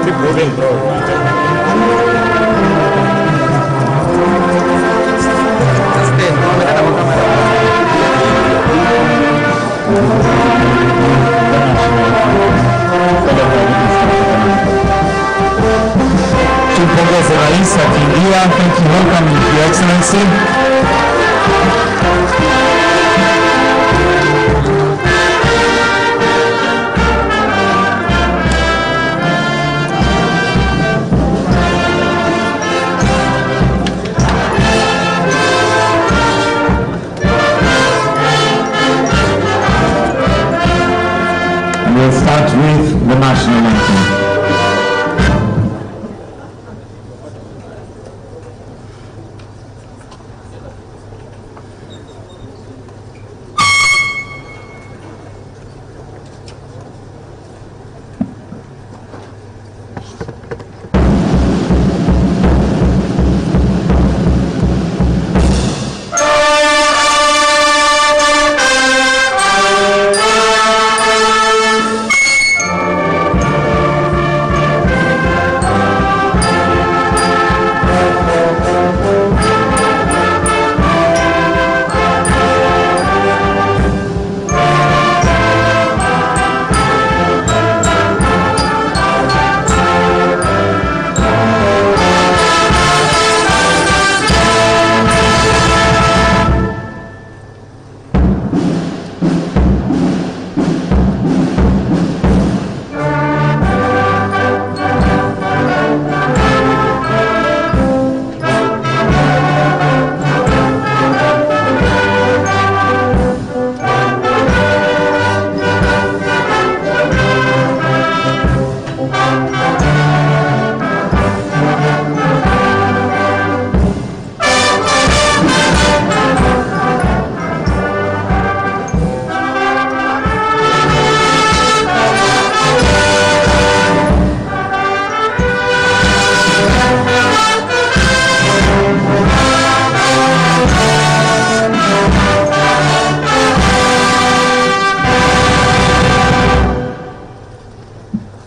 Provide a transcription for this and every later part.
Keep moving, bro. Tumpongeze Rais akiingia. Thank you, welcome Your Excellency. We'll start with the national anthem.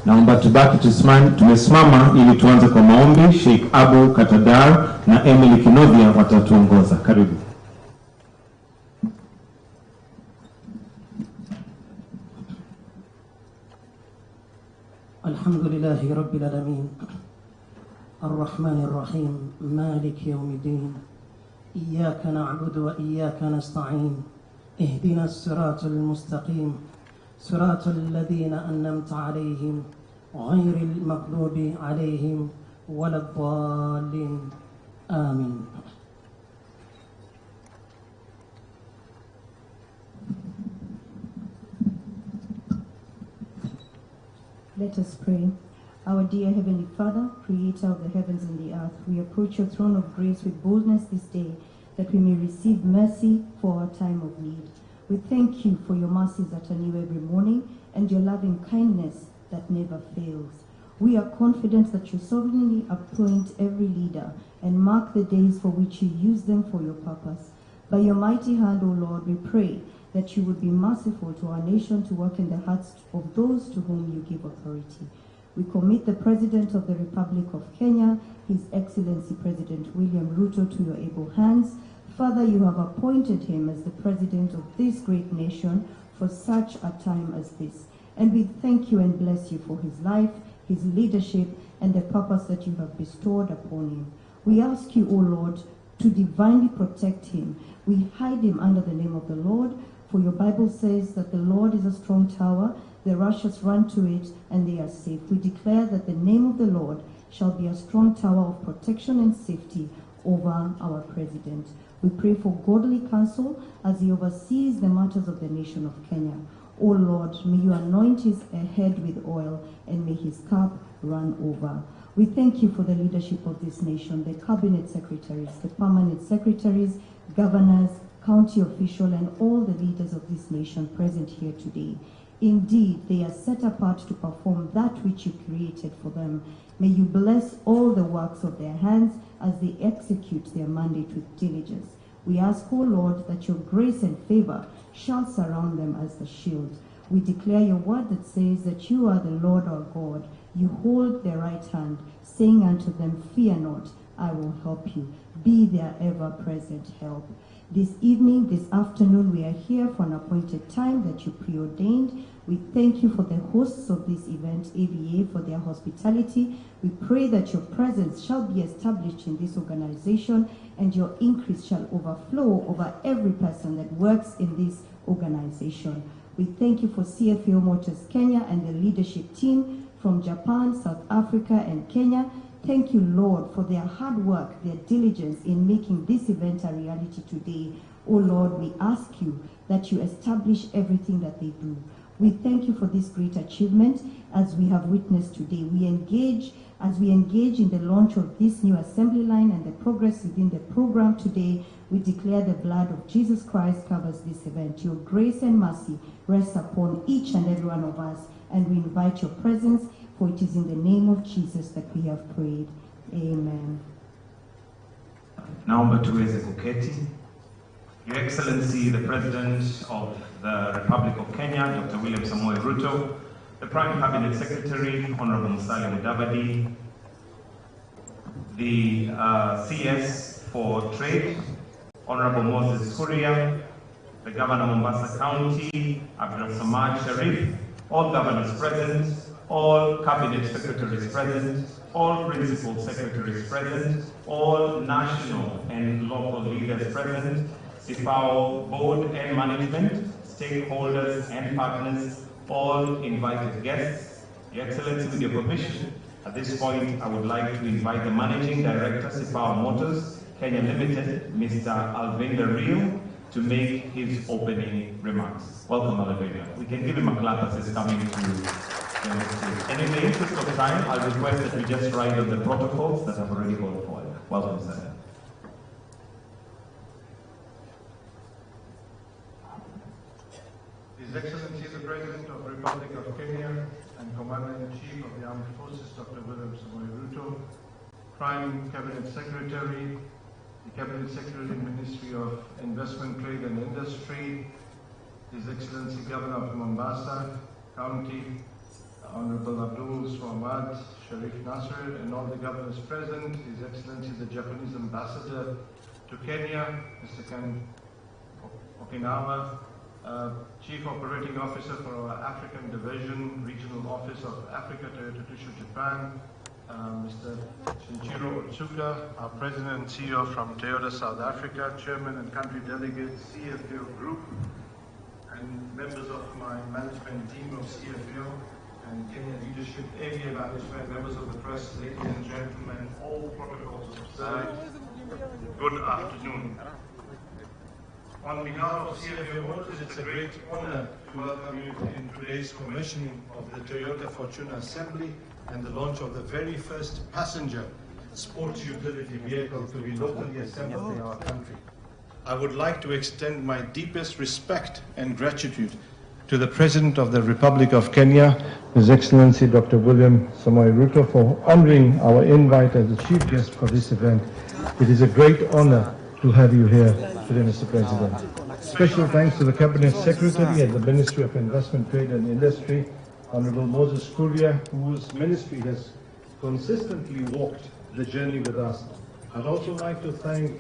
Naomba tubaki tumesimama ili tuanze kwa maombi. Sheikh Abu Katadar na Emily Kinovia watatuongoza. Karibu. Alhamdulillahi Rabbil Alamin. Ar-Rahmanir Rahim. Malik Yawmiddin. Iyyaka na'budu wa iyyaka nasta'in. Ihdina as-siratal mustaqim. صراط الذين أنعمت عليهم غير المغضوب عليهم ولا الضالين آمين. Let us pray. Our dear Heavenly Father, Creator of the heavens and the earth, we approach your throne of grace with boldness this day, that we may receive mercy for our time of need. We thank you for your mercies that are new every morning and your loving kindness that never fails. We are confident that you sovereignly appoint every leader and mark the days for which you use them for your purpose. By your mighty hand, O Lord, we pray that you would be merciful to our nation to work in the hearts of those to whom you give authority. We commit the President of the Republic of Kenya, His Excellency President William Ruto, to your able hands. Father, you have appointed him as the President of this great nation for such a time as this. And we thank you and bless you for his life, his leadership, and the purpose that you have bestowed upon him. We ask you, O Lord, to divinely protect him. We hide him under the name of the Lord, for your Bible says that the Lord is a strong tower, the righteous run to it, and they are safe. We declare that the name of the Lord shall be a strong tower of protection and safety over our president. We pray for godly counsel as he oversees the matters of the nation of Kenya. O Lord, may you anoint his head with oil and may his cup run over. We thank you for the leadership of this nation, the cabinet secretaries, the permanent secretaries, governors, county officials, and all the leaders of this nation present here today. Indeed, they are set apart to perform that which you created for them. May you bless all the works of their hands as they execute their mandate with diligence. We ask, O Lord, that your grace and favor shall surround them as the shield. We declare your word that says that you are the Lord our God. You hold their right hand, saying unto them, fear not, I will help you. Be their ever-present help. This evening, this afternoon, we are here for an appointed time that you preordained. We thank you for the hosts of this event, AVA, for their hospitality. We pray that your presence shall be established in this organization and your increase shall overflow over every person that works in this organization. We thank you for CFAO Motors Kenya and the leadership team from Japan, South Africa, and Kenya. Thank you, Lord, for their hard work, their diligence in making this event a reality today. Oh Lord, we ask you that you establish everything that they do. We thank you for this great achievement as we have witnessed today. As we engage in the launch of this new assembly line and the progress within the program today, we declare the blood of Jesus Christ covers this event. Your grace and mercy rests upon each and every one of us, and we invite your presence, for it is in the name of Jesus that we have prayed. Amen. Naomba tuweze kuketi. Your Excellency, the President of the Republic of Kenya, Dr. William Samoei Ruto, the Prime Cabinet Secretary, Honorable Musalia Mudavadi, the CS for Trade, Honorable Moses Kuria, the Governor of Mombasa County, Abdul Samad Sharif, all governors present, all cabinet secretaries present, all principal secretaries present, all national and local leaders present, CIFAO board and management, stakeholders and partners, all invited guests. Your Excellency, with your permission, at this point I would like to invite the Managing Director, CIFAO Motors Kenya Limited, Mr. Alvinda Rio, to make his opening remarks. Welcome, Alvinda. We can give him a clap as he's coming to and in the interest of time, I'll request that we just write on the protocols that have already gone forward. Welcome, sir. His Excellency the President of the Republic of Kenya and Commander-in-Chief of the Armed Forces, Dr. William Samoei Ruto, Prime Cabinet Secretary, the Cabinet Secretary in the Ministry of Investment, Trade and Industry, His Excellency Governor of Mombasa County, Honorable Abdul Swamad Sharif Nasser, and all the governors present, His Excellency the Japanese Ambassador to Kenya, Mr. Ken Okinawa, Chief Operating Officer for our African Division, Regional Office of Africa, Toyota Tsusho, Japan, Mr. Shinichiro Otsuka, our President and CEO from Toyota South Africa, Chairman and Country Delegate, CFAO Group, and members of my management team of CFAO and Kenya leadership, AVA management, members of the press, ladies and gentlemen, all protocols observed. Good afternoon. On behalf of CFAO Motors, it's a great honor to welcome you in today's commissioning of the Toyota Fortuner Assembly and the launch of the very first passenger sports utility vehicle to be locally assembled in our country. I would like to extend my deepest respect and gratitude to the President of the Republic of Kenya, His Excellency Dr. William Samoei Ruto, for honoring our invite as the chief guest for this event. It is a great honor to have you here today, Mr. President. Special thanks to the Cabinet Secretary at the Ministry of Investment, Trade and Industry, Honorable Moses Kuria, whose ministry has consistently walked the journey with us. I'd also like to thank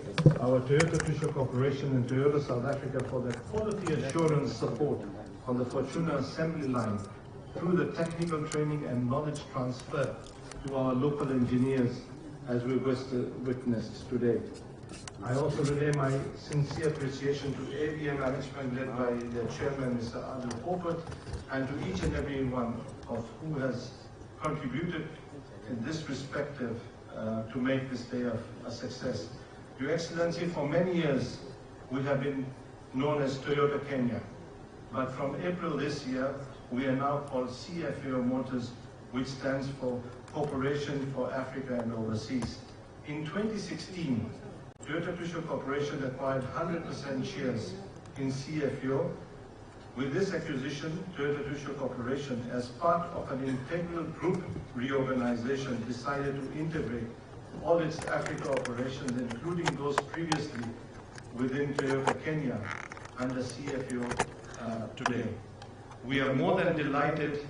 our Toyota Tsusho Corporation and Toyota South Africa for their quality assurance support on the Fortuner assembly line through the technical training and knowledge transfer to our local engineers, as we witnessed today. I also relay my sincere appreciation to ABM management led by their chairman, Mr. Adil Popert, and to each and every one of who has contributed in this respective to make this day a success. Your Excellency, for many years we have been known as Toyota Kenya, but from April this year we are now called CFAO Motors, which stands for Corporation for Africa and Overseas. In 2016, Toyota Tsusho Corporation acquired 100% shares in CFAO. With this acquisition, Toyota Tsusho Corporation, as part of an integral group reorganization, decided to integrate all its Africa operations, including those previously within Toyota Kenya, under CFAO today. We are more than delighted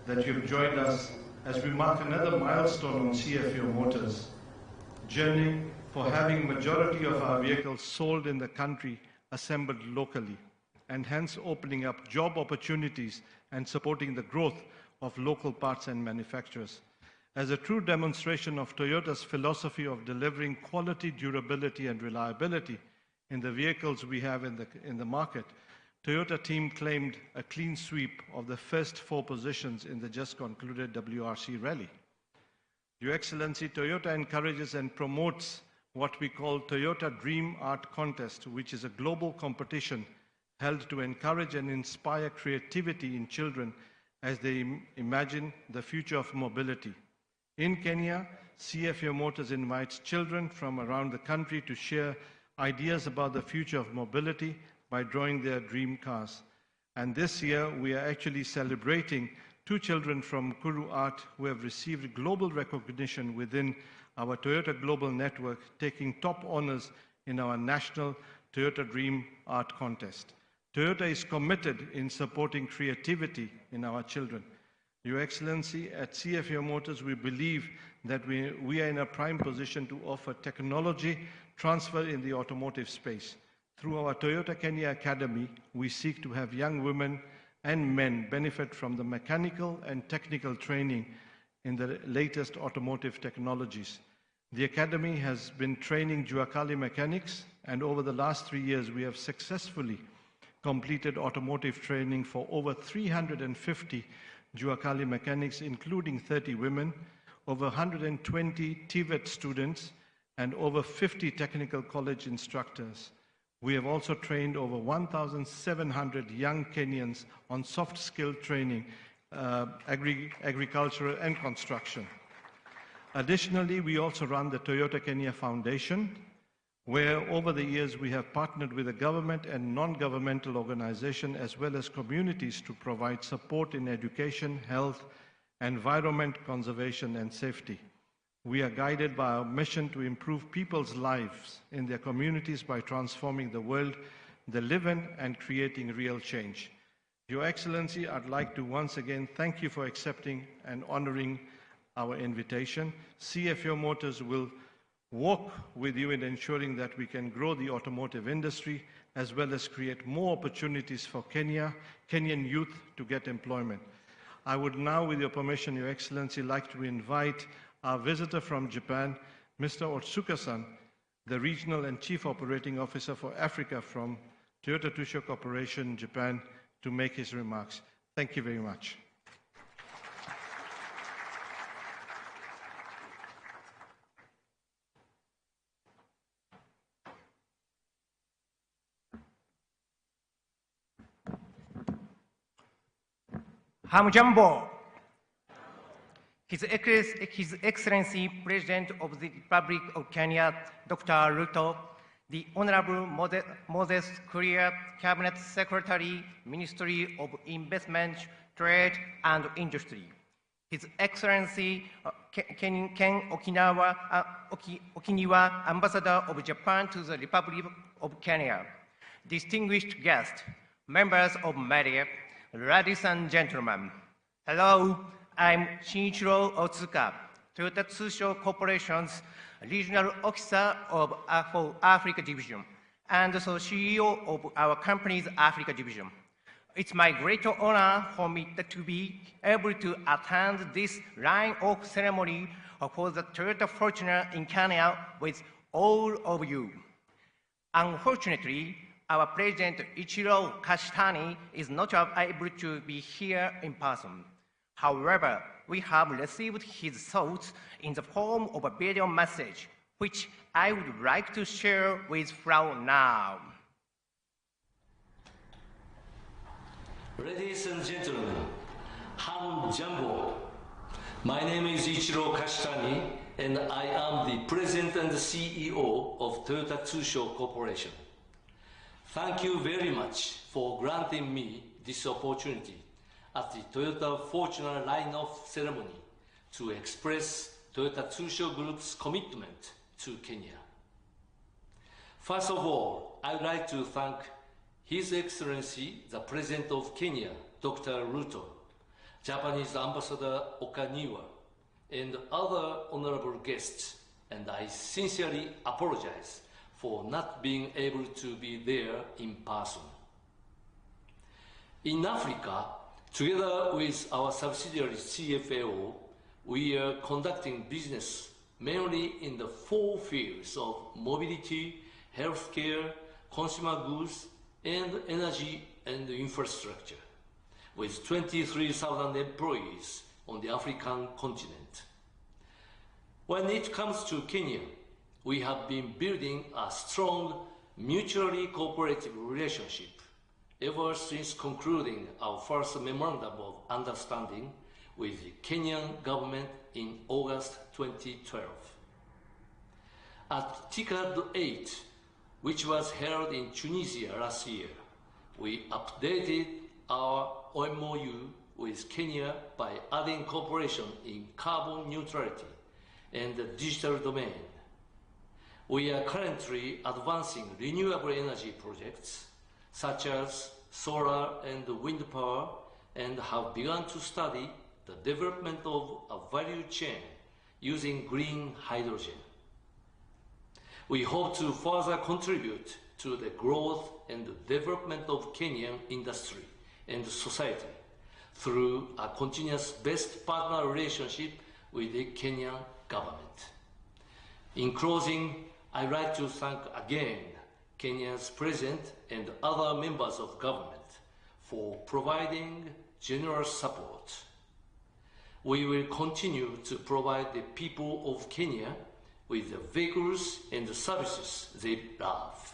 that you've joined us as we mark another milestone on CFAO Motors' journey for having majority of our vehicles sold in the country assembled locally, and hence opening up job opportunities and supporting the growth of local parts and manufacturers. As a true demonstration of Toyota's philosophy of delivering quality, durability, and reliability in the vehicles we have in the market, Toyota team claimed a clean sweep of the first 4 positions in the just concluded WRC rally. Your Excellency, Toyota encourages and promotes what we call Toyota Dream Art Contest, which is a global competition held to encourage and inspire creativity in children as they imagine the future of mobility. In Kenya, CFAO Motors invites children from around the country to share ideas about the future of mobility by drawing their dream cars. And this year, we are actually celebrating 2 children from Kuru Art who have received global recognition within our Toyota Global Network, taking top honors in our national Toyota Dream Art Contest. Toyota is committed in supporting creativity in our children. Your Excellency, at CFAO Motors, we believe that we are in a prime position to offer technology transfer in the automotive space. Through our Toyota Kenya Academy, we seek to have young women and men benefit from the mechanical and technical training in the latest automotive technologies. The Academy has been training Juakali mechanics, and over the last 3 years, we have successfully completed automotive training for over 350 Juakali mechanics, including 30 women, over 120 TVET students, and over 50 technical college instructors. We have also trained over 1,700 young Kenyans on soft skill training, agricultural and construction. Additionally, we also run the Toyota Kenya Foundation, where over the years we have partnered with the government and non-governmental organizations as well as communities to provide support in education, health, environment, conservation, and safety. We are guided by our mission to improve people's lives in their communities by transforming the world they live in and creating real change. Your Excellency, I'd like to once again thank you for accepting and honoring our invitation. CFAO Motors will work with you in ensuring that we can grow the automotive industry as well as create more opportunities for Kenyan youth to get employment. I would now, with your permission, Your Excellency, like to invite our visitor from Japan, Mr. Otsuka-san, the Regional and Chief Operating Officer for Africa from Toyota Tsusho Corporation, Japan, to make his remarks. Thank you very much. Hamjambo. His Excellency President of the Republic of Kenya, Dr. Ruto, the Honorable Moses Kuria, Cabinet Secretary, Ministry of Investment, Trade and Industry, His Excellency Ken Okinawa, Ambassador of Japan to the Republic of Kenya, distinguished guests, members of media, ladies and gentlemen. Hello. I'm Shinichiro Otsuka, Toyota Tsusho Corporation's Regional Officer of Africa Division, and also CEO of our company's Africa Division. It's my great honor for me to be able to attend this line-off ceremony for the Toyota Fortuner in Kenya with all of you. Unfortunately, our President Ichiro Kashitani is not able to be here in person. However, we have received his thoughts in the form of a video message, which I would like to share with Frau now. Ladies and gentlemen, Han Jambo. My name is Ichiro Kashitani, and I am the President and CEO of Toyota Tsusho Corporation. Thank you very much for granting me this opportunity at the Toyota Fortuner line-off ceremony to express Toyota Tsusho Group's commitment to Kenya. First of all, I would like to thank His Excellency, the President of Kenya, Dr. Ruto, Japanese Ambassador Okaniwa, and other honorable guests, and I sincerely apologize for not being able to be there in person. In Africa, together with our subsidiary CFAO, we are conducting business mainly in the 4 fields of mobility, healthcare, consumer goods, and energy and infrastructure, with 23,000 employees on the African continent. When it comes to Kenya, we have been building a strong, mutually cooperative relationship ever since concluding our first memorandum of understanding with the Kenyan government in August 2012. At TICAD 8, which was held in Tunisia last year, we updated our MOU with Kenya by adding cooperation in carbon neutrality and the digital domain. We are currently advancing renewable energy projects such as solar and wind power, and have begun to study the development of a value chain using green hydrogen. We hope to further contribute to the growth and development of Kenyan industry and society through a continuous best partner relationship with the Kenyan government. In closing, I'd like to thank again Kenya's President and other members of government for providing generous support. We will continue to provide the people of Kenya with the vehicles and the services they love.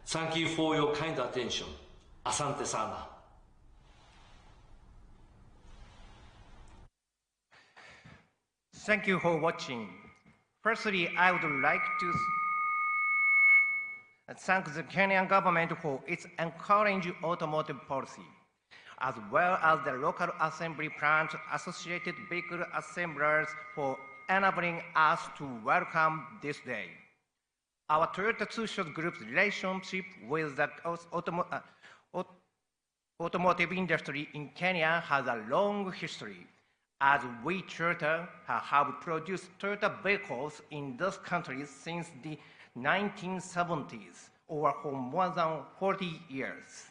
Thank you for your kind attention. Asante sana. Thank you for watching. Firstly, I would like to thank the Kenyan government for its encouraging automotive policy, as well as the local assembly plant associated vehicle assemblers for enabling us to welcome this day. Our Toyota Tsusho Group's relationship with the automotive industry in Kenya has a long history, as we Toyota have produced Toyota vehicles in those countries since the 1970s, or for more than 40 years.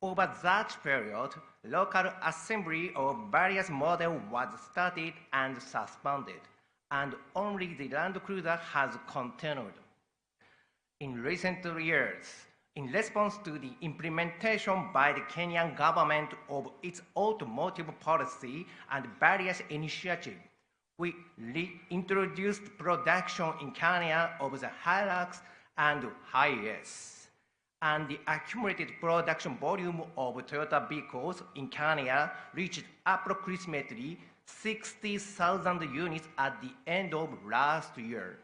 Over that period, local assembly of various models was started and suspended, and only the Land Cruiser has continued. In recent years, in response to the implementation by the Kenyan government of its automotive policy and various initiatives, we reintroduced production in Kenya of the Hilux and Hiace, and the accumulated production volume of Toyota vehicles in Kenya reached approximately 60,000 units at the end of last year.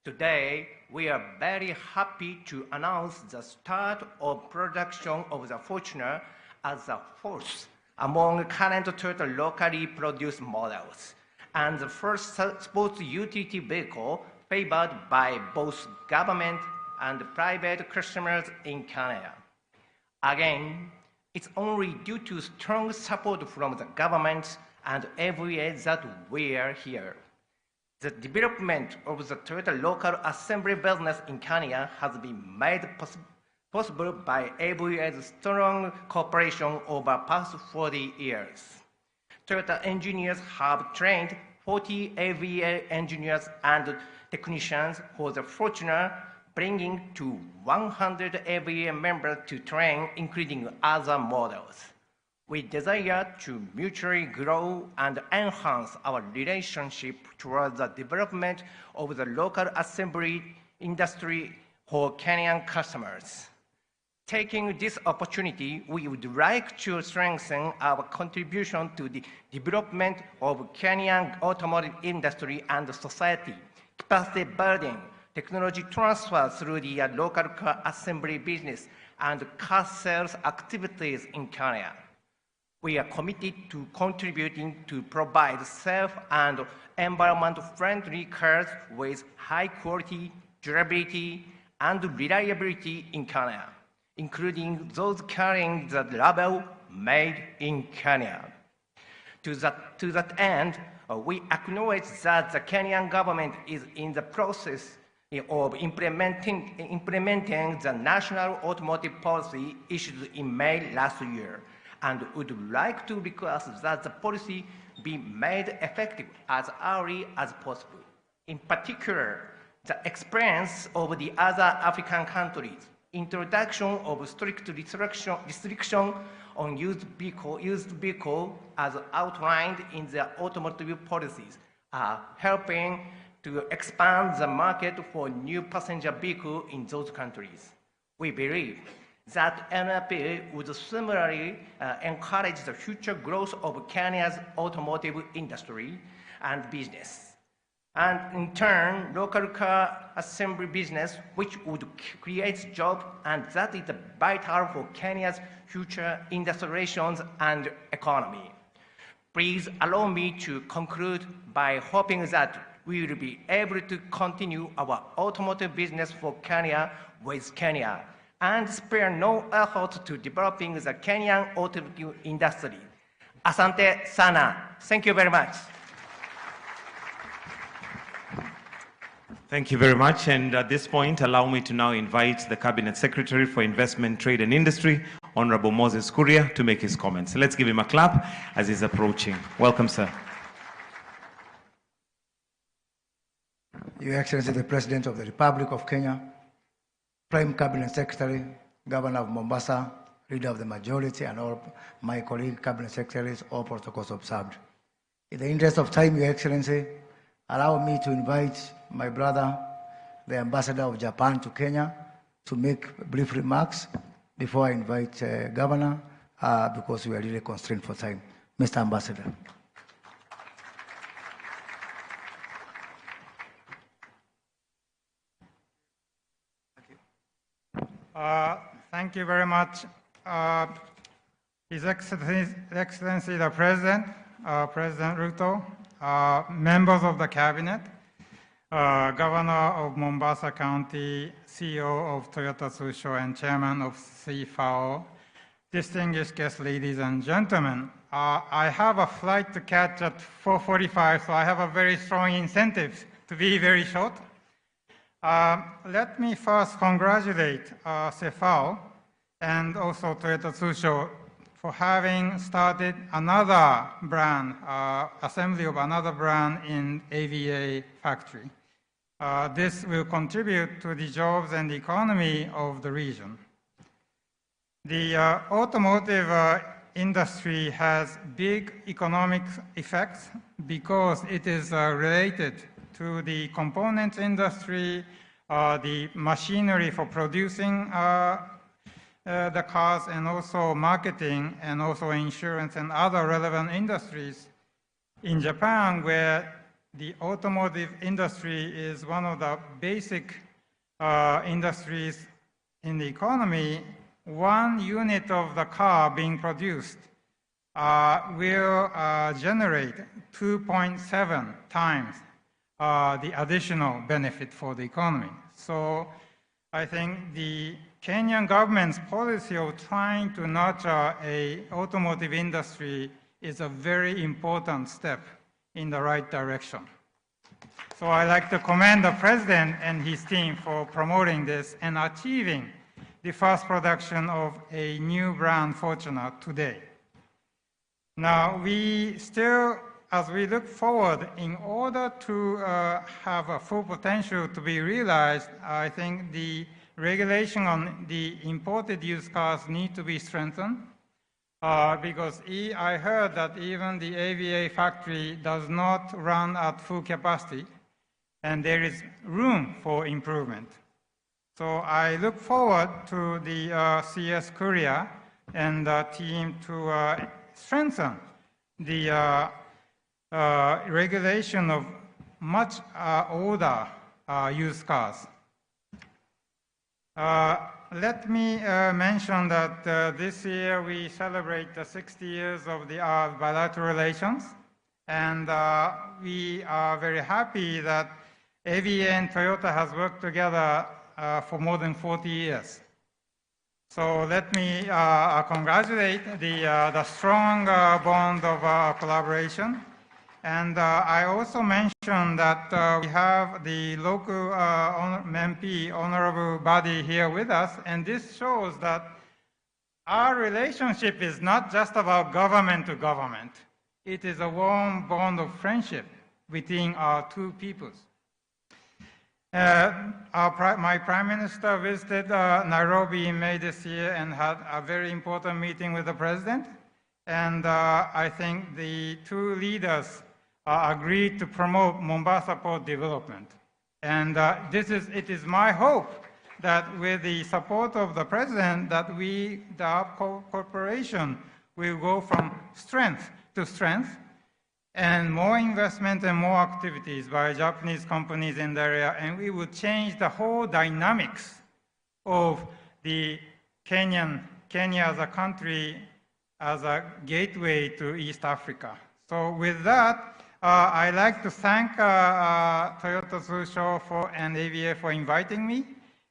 Today, we are very happy to announce the start of production of the Fortuner as the fourth among current Toyota locally produced models, and the first sports utility vehicle favored by both government and private customers in Kenya. Again, it's only due to strong support from the government and everywhere that we are here. The development of the Toyota local assembly business in Kenya has been made possible by AVA's strong cooperation over past 40 years. Toyota engineers have trained 40 AVA engineers and technicians for the Fortuna, bringing to 100 AVA members to train, including other models. We desire to mutually grow and enhance our relationship towards the development of the local assembly industry for Kenyan customers. Taking this opportunity, we would like to strengthen our contribution to the development of Kenyan automotive industry and society, capacity building, technology transfer through the local car assembly business, and car sales activities in Kenya. We are committed to contributing to provide safe and environment-friendly cars with high quality, durability, and reliability in Kenya, including those carrying the label Made in Kenya. To that end, we acknowledge that the Kenyan government is in the process of implementing the national automotive policy issued in May last year, and would like to request that the policy be made effective as early as possible. In particular, the experience of the other African countries, introduction of strict restriction on used vehicle as outlined in the automotive policies are helping to expand the market for new passenger vehicles in those countries. We believe that NRP would similarly encourage the future growth of Kenya's automotive industry and business, and in turn, local car assembly business, which would create jobs, and that is vital for Kenya's future industrializations and economy. Please allow me to conclude by hoping that we will be able to continue our automotive business for Kenya with Kenya, and spare no effort to developing the Kenyan automotive industry. Asante sana. Thank you very much. Thank you very much. And at this point, allow me to now invite the Cabinet Secretary for Investment, Trade and Industry, Honorable Moses Kuria, to make his comments. Let's give him a clap as he's approaching. Welcome, sir. Your Excellency, the President of the Republic of Kenya, Prime Cabinet Secretary, Governor of Mombasa, Leader of the Majority, and all my colleague Cabinet Secretaries, all protocols observed. In the interest of time, Your Excellency, allow me to invite my brother, the Ambassador of Japan to Kenya, to make brief remarks before I invite Governor, because we are really constrained for time. Mr. Ambassador. Thank you very much. His Excellency the President, President Ruto, members of the Cabinet, Governor of Mombasa County, CEO of Toyota Tsusho, and Chairman of CFAO, distinguished guests, ladies and gentlemen. I have a flight to catch at 4:45, so I have a very strong incentive to be very short. Let me first congratulate CFAO and also Toyota Tsusho for having started another brand, assembly of another brand in AVA factory. This will contribute to the jobs and the economy of the region. The automotive industry has big economic effects because it is related to the components industry, the machinery for producing the cars, and also marketing, and also insurance and other relevant industries. In Japan, where the automotive industry is one of the basic industries in the economy, 1 unit of the car being produced will generate 2.7 times the additional benefit for the economy. So I think the Kenyan government's policy of trying to nurture an automotive industry is a very important step in the right direction. So I'd like to commend the President and his team for promoting this and achieving the first production of a new brand, Fortuna, today. Now, we still as we look forward, in order to have a full potential to be realized, I think the regulation on the imported used cars need to be strengthened. Because I heard that even the AVA factory does not run at full capacity, and there is room for improvement. So I look forward to the CS Korea and the team to strengthen the regulation of much older used cars. Let me mention that this year we celebrate the 60 years of the bilateral relations, and we are very happy that AVA and Toyota has worked together for more than 40 years. So let me congratulate the strong bond of collaboration. And I also mentioned that we have the local MP, honorable body here with us, and this shows that our relationship is not just about government to government. It is a warm bond of friendship between our two peoples. My Prime Minister visited Nairobi in May this year and had a very important meeting with the President. And I think the two leaders agreed to promote Mombasa port development. And it is my hope that with the support of the President, that the cooperation will go from strength to strength, and more investment and more activities by Japanese companies in the area, and we will change the whole dynamics of the Kenya as a country, as a gateway to East Africa. So with that, I'd like to thank Toyota Tsusho and AVA for inviting me,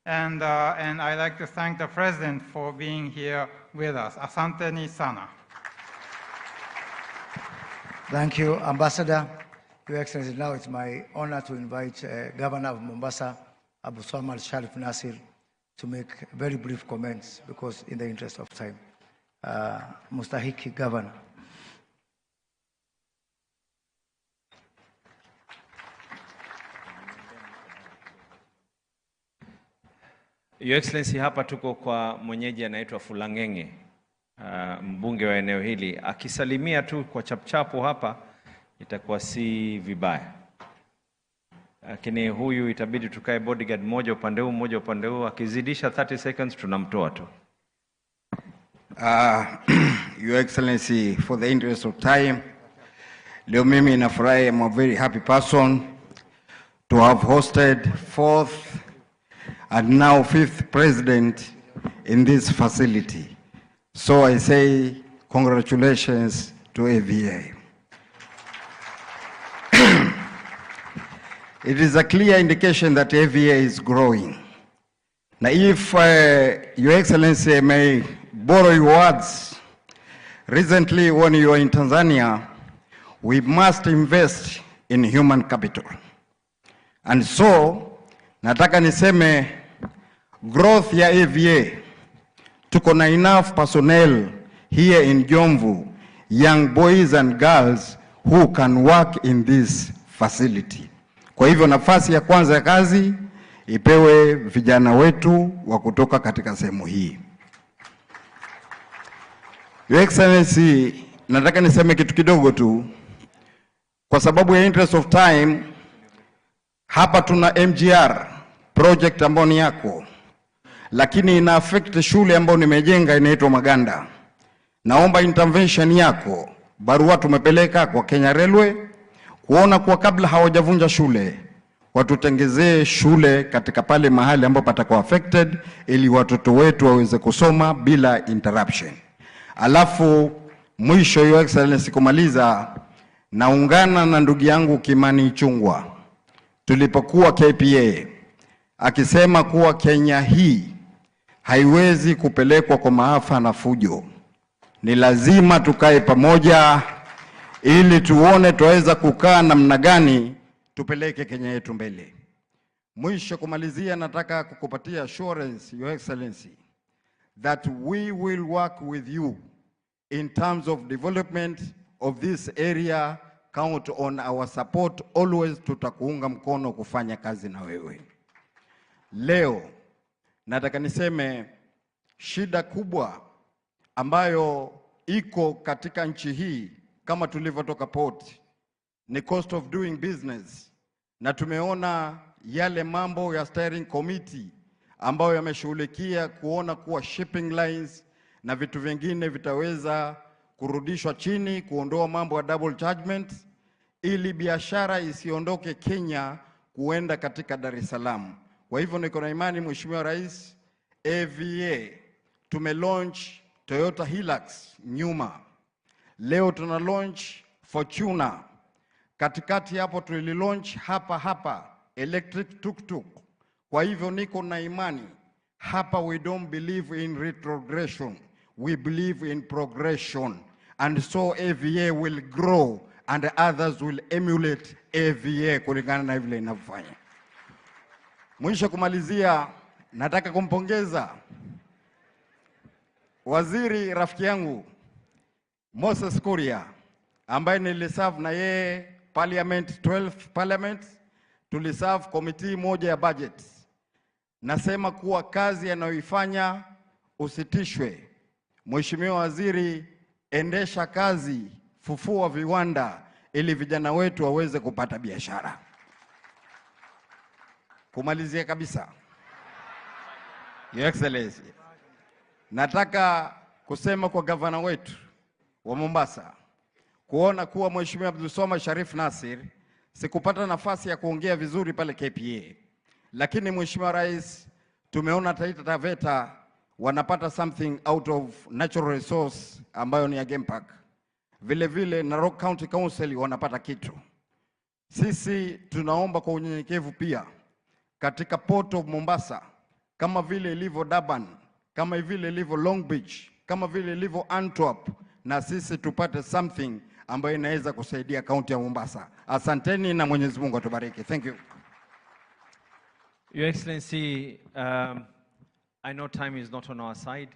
and I'd like to thank the President for being here with us. Asante ni sana. Thank you, Ambassador. Your Excellency, now it's my honor to invite Governor of Mombasa, Abu Salman Sharif Nasir, to make very brief comments, because in the interest of time. Mustahiki Governor. Your Excellency, hapa tuko kwa mwenyeji anaitwa Fulangenge, mbunge wa eneo hili. Akisalimia tu kwa chapchapo hapa itakuwa si vibaya. Lakini huyu itabidi tukae bodyguard mmoja upande huu mmoja upande huu, akizidisha 30 seconds tunamtoa tu. Your Excellency, for the interest of time, leo mimi nafurahi, I'm a very happy person to have hosted 4th and now 5th president in this facility. So I say congratulations to AVA. It is a clear indication that AVA is growing. Now if Your Excellency may borrow your words, recently when you were in Tanzania, we must invest in human capital. And so, nataka niseme growth ya AVA, tuko na enough personnel here in Jomvu, young boys and girls who can work in this facility. Kwa hivyo nafasi ya kwanza ya kazi ipewe vijana wetu wa kutoka katika sehemu hii. Your Excellency, nataka niseme kitu kidogo tu, kwa sababu ya interest of time. Hapa tuna MGR project ambayo ni yako, lakini ina affect shule ambayo nimejenga inaitwa Maganda. Naomba intervention yako. Barua tumepeleka kwa Kenya Railway kuona kwa kabla hawajavunja shule watutengezee shule katika pale mahali ambapo patakuwa affected, ili watoto wetu waweze kusoma bila interruption. Alafu mwisho, Your Excellency, kumaliza, naungana na ndugu yangu Kimani Ichung'wah tulipokuwa KPA akisema kuwa Kenya hii haiwezi kupelekwa kwa maafa na fujo. Ni lazima tukae pamoja ili tuone tuweza kukaa namna gani tupeleke Kenya yetu mbele. Mwisho kumalizia, nataka kukupatia assurance, Your Excellency, that we will work with you in terms of development of this area count on our support always, tutakuunga mkono kufanya kazi na wewe. Leo nataka niseme shida kubwa ambayo iko katika nchi hii kama tulivyotoka port ni cost of doing business, na tumeona yale mambo ya steering committee ambayo yameshughulikia kuona kuwa shipping lines na vitu vingine vitaweza kurudishwa chini, kuondoa mambo ya double chargement ili biashara isiondoke Kenya kuenda katika Dar es Salaam. Kwa hivyo niko na imani Mheshimiwa Rais, AVA tumelaunch Toyota Hilux nyuma. Leo tuna launch Fortuner. Katikati hapo tulilaunch hapa electric tuk-tuk. Kwa hivyo niko na imani hapa, we don't believe in retrogression, we believe in progression, and so AVA will grow and others will emulate AVA kulingana na vile inavyofanya. Mwisho kumalizia, nataka kumpongeza waziri rafiki yangu Moses Kuria ambaye niliserve na yeye parliament, 12th parliament, tuliserve committee moja ya budget. Nasema kuwa kazi anayoifanya usitishwe. Mheshimiwa Waziri, endesha kazi, fufua viwanda ili vijana wetu waweze kupata biashara. Kumalizia kabisa, Your Excellency, nataka kusema kwa gavana wetu wa Mombasa kuona kuwa Mheshimiwa Abdulswamad Sharif Nassir sikupata nafasi ya kuongea vizuri pale KPA, lakini Mheshimiwa Rais, tumeona Taita Taveta wanapata something out of natural resource ambayo ni ya game park. Vile vile Narok County Council wanapata kitu. Sisi tunaomba kwa unyenyekevu pia katika Port of Mombasa, kama vile ilivyo Durban, kama vile ilivyo Long Beach, kama vile ilivyo Antwerp, na sisi tupate something ambayo inaweza kusaidia kaunti ya Mombasa. Asanteni na Mwenyezi Mungu atubariki. Thank you. Your Excellency, I know time is not on our side.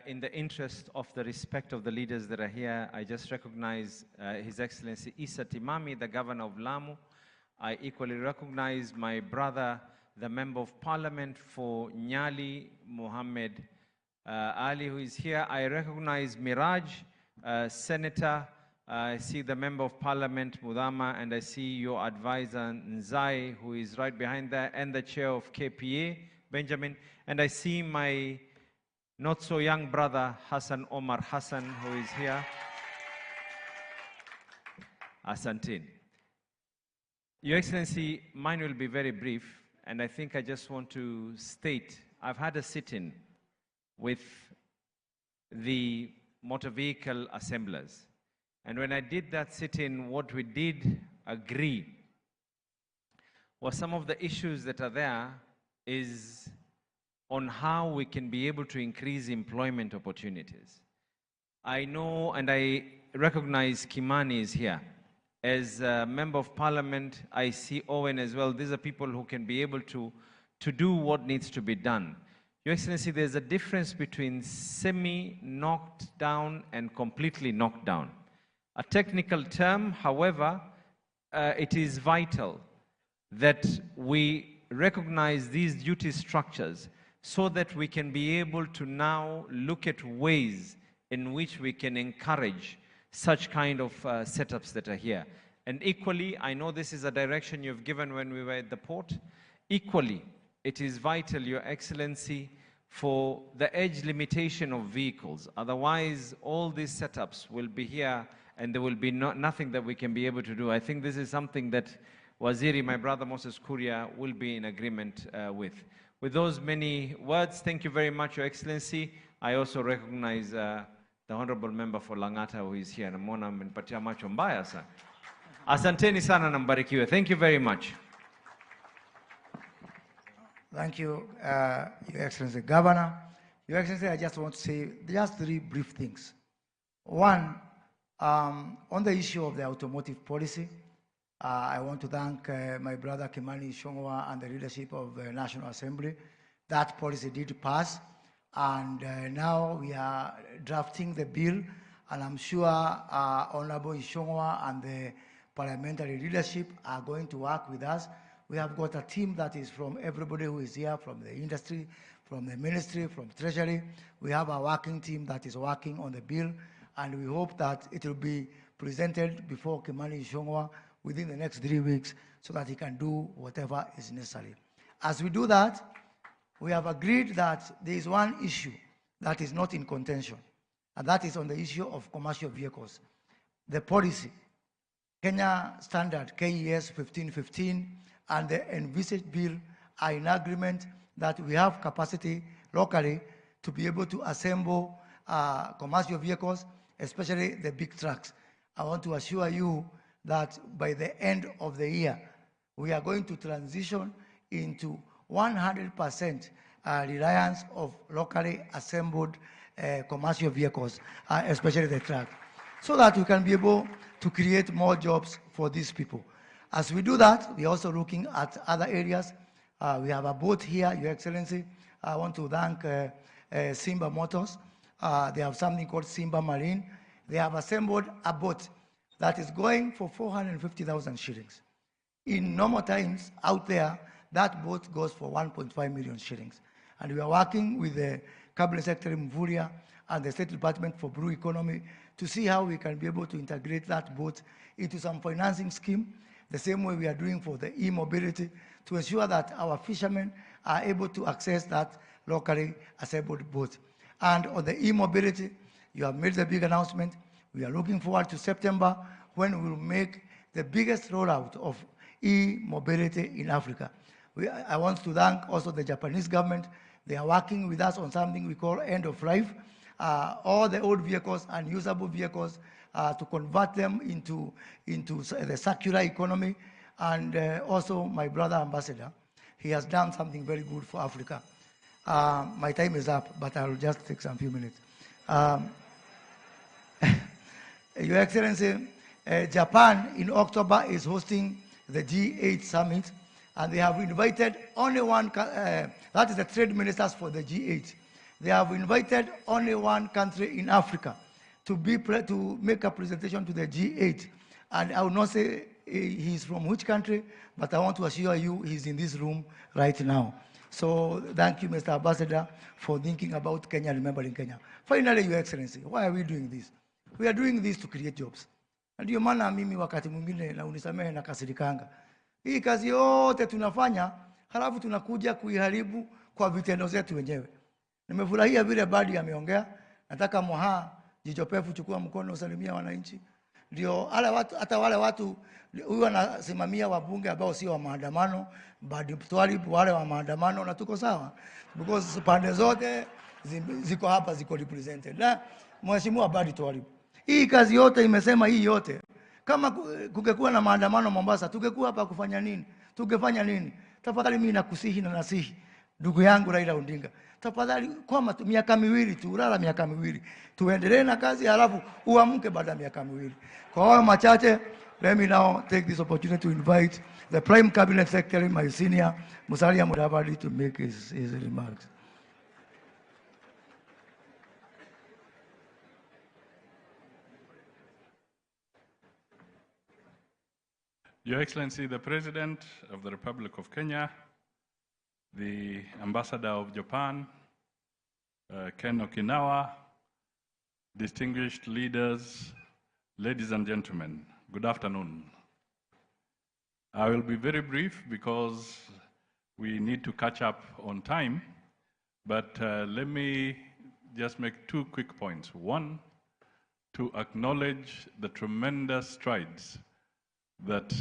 In the interest of the respect of the leaders that are here, I just recognize His Excellency Issa Timami, the Governor of Lamu. I equally recognize my brother, the Member of Parliament for Nyali, Mohammed Ali, who is here. I recognize Miraj, Senator. I see the Member of Parliament, Mudama, and I see your advisor, Nzai, who is right behind there, and the chair of KPA, Benjamin. And I see my not so young brother, Hassan Omar Hassan, who is here. Asantin. Your Excellency, mine will be very brief, and I think I just want to state, I've had a sit-in with the motor vehicle assemblers. And when I did that sit-in, what we did agree was some of the issues that are there is on how we can be able to increase employment opportunities. I know and I recognize Kimani is here. As a Member of Parliament, I see Owen as well. These are people who can be able to do what needs to be done. Your Excellency, there's a difference between semi-knocked down and completely knocked down. A technical term, however, it is vital that we recognize these duty structures so that we can be able to now look at ways in which we can encourage such kind of setups that are here. And equally, I know this is a direction you've given when we were at the port. Equally, it is vital, Your Excellency, for the age limitation of vehicles. Otherwise, all these setups will be here and there will be nothing that we can be able to do. I think this is something that Waziri, my brother Moses Kuria, will be in agreement with. With those many words, thank you very much, Your Excellency. I also recognize the Honorable Member for Langata who is here. Namwona amenipatia macho mbaya sana. Asanteni sana na mbarikiwe. Thank you very much. Thank you, Your Excellency Governor. Your Excellency, I just want to say just 3 brief things. One, on the issue of the automotive policy, I want to thank my brother Kimani Ichung'wah and the leadership of the National Assembly. That policy did pass, and now we are drafting the bill, And I'm sure Honorable Ishongwa and the parliamentary leadership are going to work with us. We have got a team that is from everybody who is here, from the industry, from the ministry, from treasury. We have a working team that is working on the bill, and we hope that it will be presented before Kimani Ishongwa within the next 3 weeks so that he can do whatever is necessary. As we do that, we have agreed that there is one issue that is not in contention, and that is on the issue of commercial vehicles. The policy, Kenya Standard KES 1515, and the envisaged bill are in agreement that we have capacity locally to be able to assemble commercial vehicles, especially the big trucks. I want to assure you that by the end of the year, we are going to transition into 100% reliance of locally assembled commercial vehicles, especially the truck, so that we can be able to create more jobs for these people. As we do that, we are also looking at other areas. We have a boat here, Your Excellency. I want to thank Simba Motors. They have something called Simba Marine. They have assembled a boat that is going for 450,000 shillings. In normal times, out there, that boat goes for 1.5 million shillings. And we are working with the Cabinet Secretary Mvurya and the State Department for Blue Economy to see how we can be able to integrate that boat into some financing scheme, the same way we are doing for the e-mobility, to ensure that our fishermen are able to access that locally assembled boat. And on the e-mobility, you have made the big announcement. We are looking forward to September, when we will make the biggest rollout of e-mobility in Africa. I want to thank also the Japanese government. They are working with us on something we call end of life. All the old vehicles and usable vehicles to convert them into the circular economy. And also my brother ambassador, he has done something very good for Africa. My time is up, but I'll just take some few minutes. Your Excellency, Japan in October is hosting the G8 summit, and they have invited only one, that is the trade ministers for the G8. They have invited only one country in Africa to make a presentation to the G8. And I will not say he's from which country, but I want to assure you he's in this room right now. So thank you, Mr. Ambassador, for thinking about Kenya, remembering Kenya. Finally, Your Excellency, why are we doing this? We are doing this to create jobs. Ndio maana mimi wakati mwingine, na unisamehe, na kasirikanga. Hii kazi yote tunafanya, halafu tunakuja kuiharibu kwa vitendo zetu wenyewe. Nimefurahia vile Badi ameongea. Nataka Moha jichopefu, chukua mkono, usalimia wananchi. Ndio hata wale watu huyu anasimamia wabunge ambao sio wa maandamano, Badi Twalib, wale wa maandamano, na tuko sawa, because pande zote ziko hapa, ziko represented. Na Mheshimiwa Badi Twalib, hii kazi yote imesema, hii yote kama kungekuwa na maandamano Mombasa, tungekuwa hapa kufanya nini? Tungefanya nini? Tafadhali mimi nakusihi na nasihi ndugu yangu Raila Odinga, tafadhali kwa miaka miwili tu, ulala miaka miwili, tuendelee na kazi, halafu uamke baada ya miaka miwili. Kwa hayo machache, let me now take this opportunity to invite the Prime Cabinet Secretary, my senior, Musalia Mudavadi, to make his remarks. Your Excellency, the President of the Republic of Kenya, the Ambassador of Japan, Ken Okinawa, distinguished leaders, ladies and gentlemen, good afternoon. I will be very brief because we need to catch up on time, but let me just make two quick points. One, to acknowledge the tremendous strides that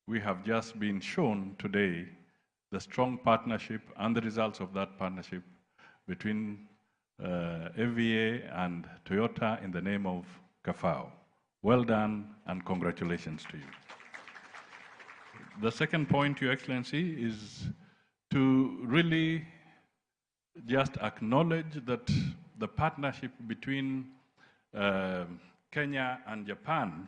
we have just been shown today, the strong partnership and the results of that partnership between AVA and Toyota in the name of CAFAO. Well done and congratulations to you. The second point, Your Excellency, is to really just acknowledge that the partnership between Kenya and Japan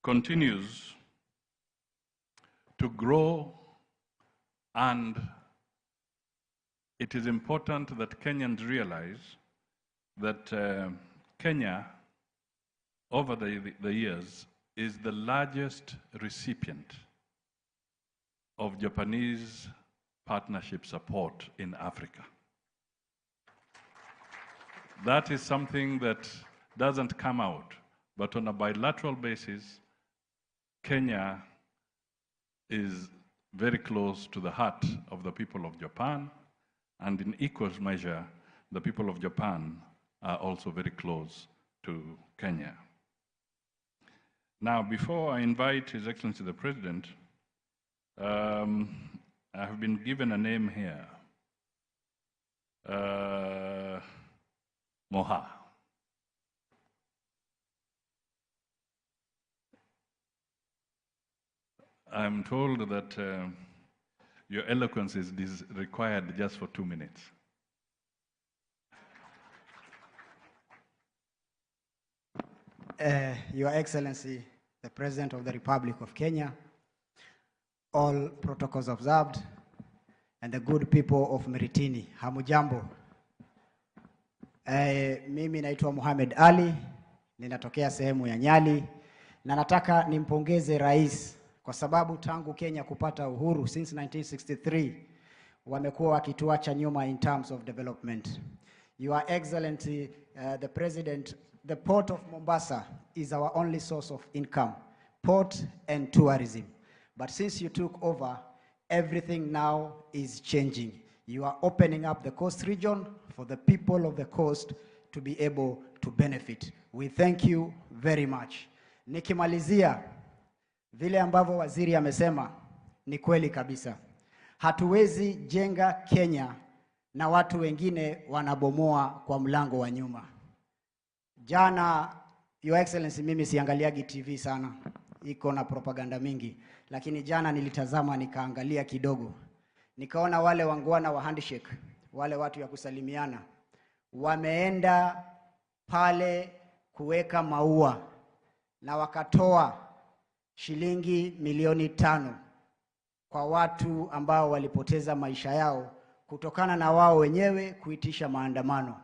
continues to grow and it is important that Kenyans realize that Kenya, over the years, is the largest recipient of Japanese partnership support in Africa. That is something that doesn't come out, but on a bilateral basis, Kenya is very close to the heart of the people of Japan, and in equal measure, the people of Japan are also very close to Kenya. Now, before I invite His Excellency the President, I have been given a name here, Moha. I'm told that your eloquence is required just for 2 minutes. Your Excellency, the President of the Republic of Kenya, all protocols observed, and the good people of Miritini, hamujambo. Mimi naitwa Mohamed Ali, ninatokea sehemu ya Nyali, na nataka nimpongeze rais kwa sababu tangu Kenya kupata uhuru since 1963 wamekuwa wakituacha nyuma in terms of development. Your Excellency, the President, the port of Mombasa is our only source of income, port and tourism. But since you took over, everything now is changing. You are opening up the coast region for the people of the coast to be able to benefit. We thank you very much. Nikimalizia, vile ambavyo waziri amesema ni kweli kabisa. Hatuwezi jenga Kenya na watu wengine wanabomoa kwa mlango wa nyuma. Jana, Your Excellency, mimi siangaliagi TV sana, iko na propaganda mingi, lakini jana nilitazama nikaangalia kidogo. Nikaona wale wangwana wa handshake, wale watu ya kusalimiana, wameenda pale kuweka maua na wakatoa shilingi milioni 5 kwa watu ambao walipoteza maisha yao kutokana na wao wenyewe kuitisha maandamano.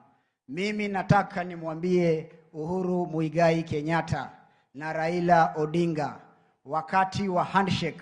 Mimi nataka nimwambie Uhuru Muigai Kenyatta na Raila Odinga, wakati wa handshake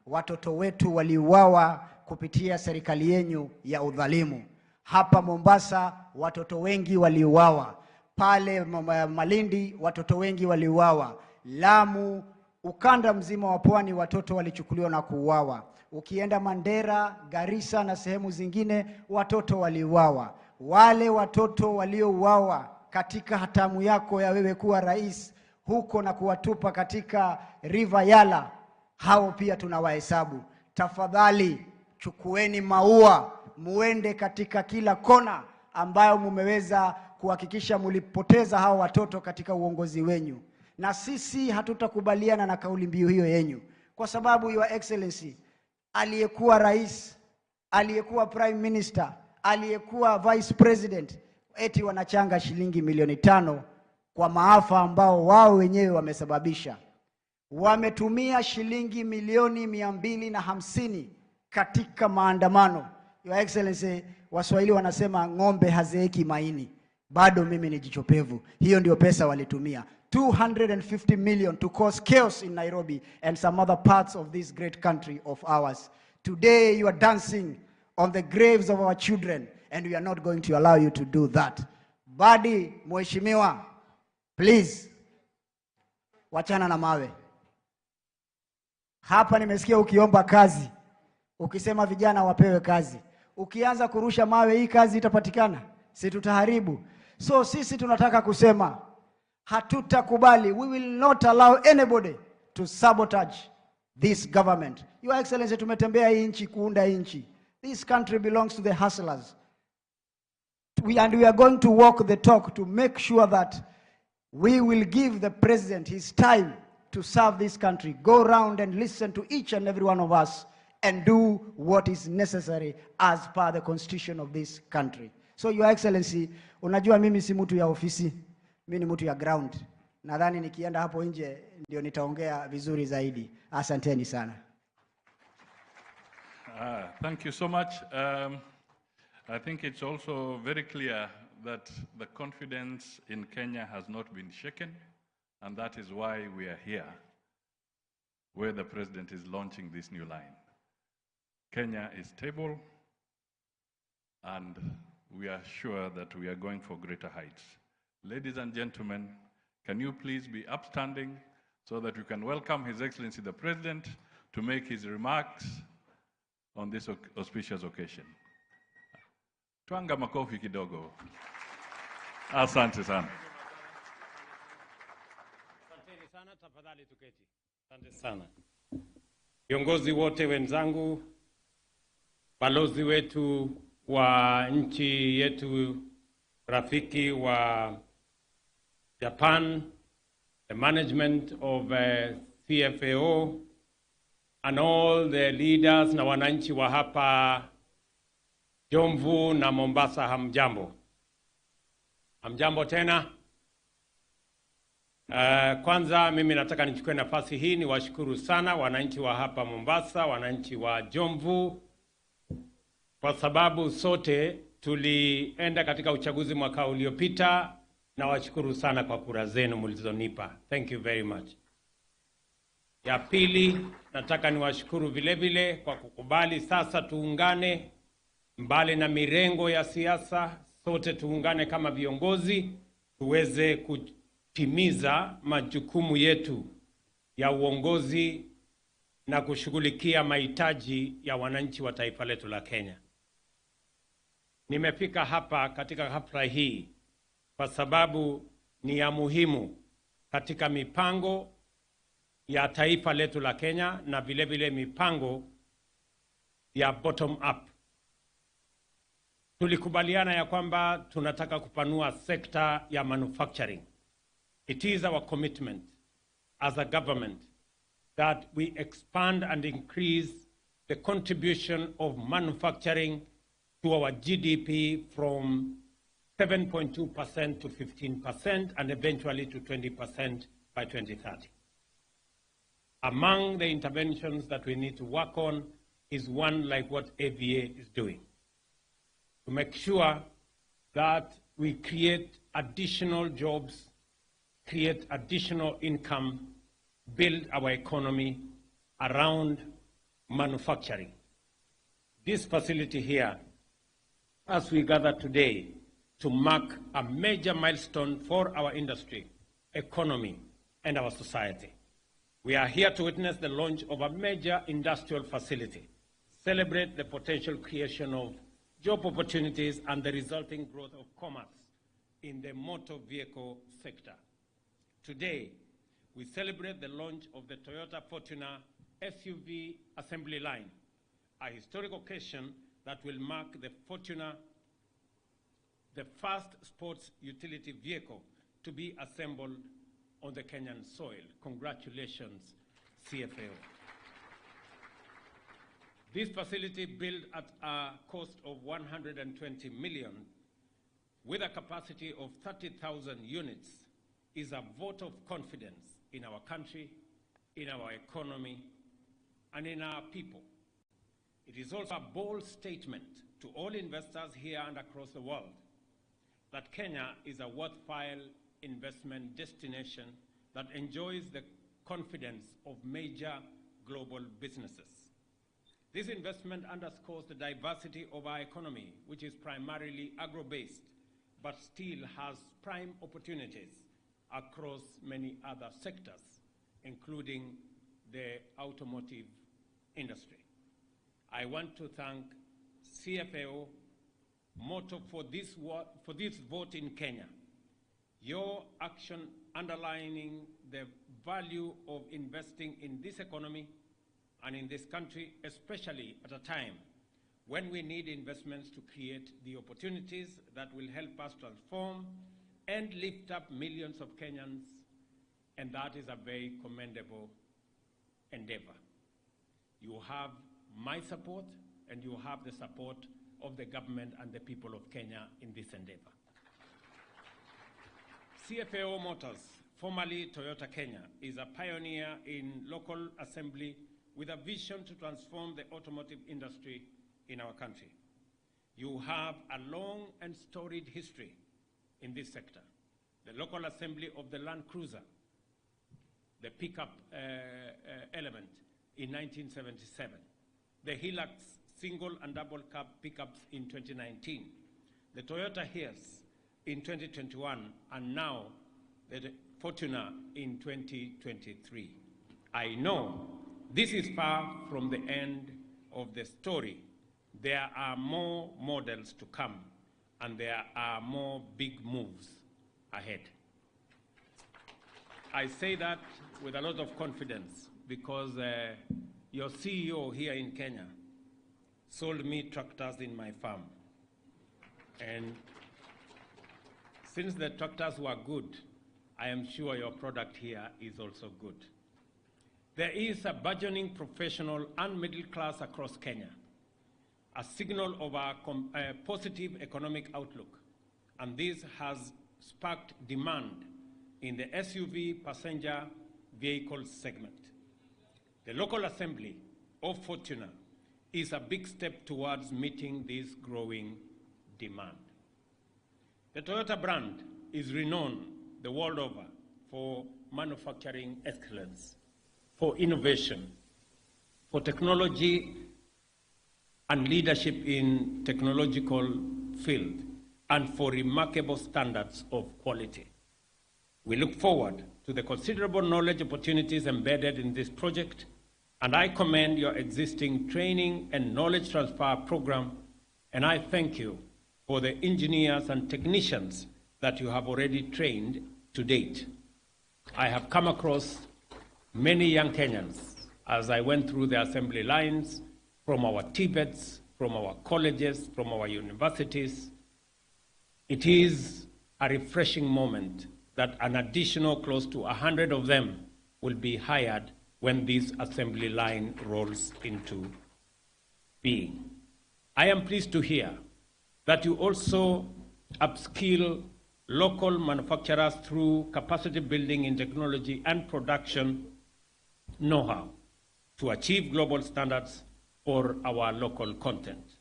watoto wetu waliuawa kupitia serikali yenu ya udhalimu. Hapa Mombasa watoto wengi waliuawa, pale Malindi watoto wengi waliuawa, Lamu, ukanda mzima wa pwani watoto walichukuliwa na kuuawa. Ukienda Mandera, Garissa na sehemu zingine watoto waliuawa. Wale watoto waliouawa katika hatamu yako ya wewe kuwa rais huko na kuwatupa katika River Yala, hao pia tunawahesabu. Tafadhali chukueni maua, muende katika kila kona ambayo mumeweza kuhakikisha mulipoteza hao watoto katika uongozi wenyu. Na sisi hatutakubaliana na kauli mbiu hiyo yenyu, kwa sababu Your Excellency, aliyekuwa rais, aliyekuwa prime minister, aliyekuwa vice president, eti wanachanga shilingi milioni 5 kwa maafa ambao wao wenyewe wamesababisha. Wametumia shilingi milioni 250 katika maandamano. Your Excellency, Waswahili wanasema ng'ombe hazeeki maini. Bado mimi ni jichopevu. Hiyo ndio pesa walitumia. 250 million to cause chaos in Nairobi and some other parts of this great country of ours. Today you are dancing on the graves of our children, and we are not going to allow you to do that. Badi, mheshimiwa, please, wachana na mawe. Hapa nimesikia ukiomba kazi, ukisema vijana wapewe kazi. Ukianza kurusha mawe, hii kazi itapatikana? Si tutaharibu. So sisi tunataka kusema, hatutakubali. We will not allow anybody to sabotage this government. Your Excellency, tumetembea hii nchi kuunda nchi. This country belongs to the hustlers. We are going to walk the talk to make sure that we will give the president his time to serve this country. Go around and listen to each and every one of us and do what is necessary as per the constitution of this country. So Your Excellency, unajua mimi si mtu ya ofisi, mimi ni mtu ya ground. Nadhani nikienda hapo nje ndio nitaongea vizuri zaidi. Asanteni sana. Thank you so much. I think it's also very clear that the confidence in Kenya has not been shaken, and that is why we are here, where the president is launching this new line. Kenya is stable, and we are sure that we are going for greater heights. Ladies and gentlemen, can you please be upstanding so that we can welcome His Excellency the President to make his remarks on this auspicious occasion. Twanga makofi kidogo. Asante sana. Asante sana, tafadhali tuketi. Asante sana. Viongozi wote wenzangu, balozi wetu wa nchi yetu, rafiki wa Japan, the management of CFAO, and all the leaders na wananchi wa hapa Jomvu na Mombasa, hamjambo. Hamjambo tena. Kwanza mimi nataka nichukue nafasi hii niwashukuru sana wananchi wa hapa Mombasa, wananchi wa Jomvu, kwa sababu sote tulienda katika uchaguzi mwaka uliopita, na washukuru sana kwa kura zenu mlizonipa. Thank you very much. Ya pili, nataka niwashukuru vile vile kwa kukubali sasa tuungane, mbali na mirengo ya siasa, sote tuungane kama viongozi tuweze kutimiza majukumu yetu ya uongozi na kushughulikia mahitaji ya wananchi wa taifa letu la Kenya. Nimefika hapa katika hafla hii kwa sababu ni ya muhimu katika mipango ya taifa letu la Kenya na vile vile mipango ya bottom up. Tulikubaliana ya kwamba tunataka kupanua sekta ya manufacturing. It is our commitment as a government that we expand and increase the contribution of manufacturing to our GDP from 7.2% to 15% and eventually to 20% by 2030. Among the interventions that we need to work on is one like what AVA is doing, to make sure that we create additional jobs, create additional income, build our economy around manufacturing. This facility here, as we gather today, to mark a major milestone for our industry, economy, and our society. We are here to witness the launch of a major industrial facility, celebrate the potential creation of job opportunities and the resulting growth of commerce in the motor vehicle sector. Today, we celebrate the launch of the Toyota Fortuner SUV assembly line, a historic occasion that will mark the Fortuner, the first sports utility vehicle to be assembled on the Kenyan soil. Congratulations, CFAO. This facility, built at a cost of 120 million, with a capacity of 30,000 units, is a vote of confidence in our country, in our economy, and in our people. It is also a bold statement to all investors here and across the world that Kenya is a worthwhile investment destination that enjoys the confidence of major global businesses. This investment underscores the diversity of our economy, which is primarily agro-based, but still has prime opportunities across many other sectors, including the automotive industry. I want to thank CFAO motto for this vote in Kenya. Your action underlining the value of investing in this economy and in this country, especially at a time when we need investments to create the opportunities that will help us transform and lift up millions of Kenyans, and that is a very commendable endeavor. You have my support, and you have the support of the government and the people of Kenya in this endeavor. CFAO Motors, formerly Toyota Kenya, is a pioneer in local assembly with a vision to transform the automotive industry in our country. You have a long and storied history in this sector. The local assembly of the Land Cruiser, the pickup element in 1977, the Hilux single and double cab pickups in 2019, the Toyota Hiace in 2021, and now the Fortuner in 2023. I know this is far from the end of the story. There are more models to come, and there are more big moves ahead. I say that with a lot of confidence because your CEO here in Kenya sold me tractors in my farm. And since the tractors were good, I am sure your product here is also good. There is a burgeoning professional and middle class across Kenya, a signal of our positive economic outlook, and this has sparked demand in the SUV passenger vehicle segment. The local assembly of Fortuner is a big step towards meeting this growing demand. The Toyota brand is renowned the world over for manufacturing excellence, for innovation, for technology and leadership in technological field, and for remarkable standards of quality. We look forward to the considerable knowledge opportunities embedded in this project, and I commend your existing training and knowledge transfer program, and I thank you for the engineers and technicians that you have already trained to date. I have come across many young Kenyans as I went through the assembly lines from our TVETs, from our colleges, from our universities. It is a refreshing moment that an additional close to 100 of them will be hired when this assembly line rolls into being. I am pleased to hear that you also upskill local manufacturers through capacity building in technology and production know-how to achieve global standards for our local content.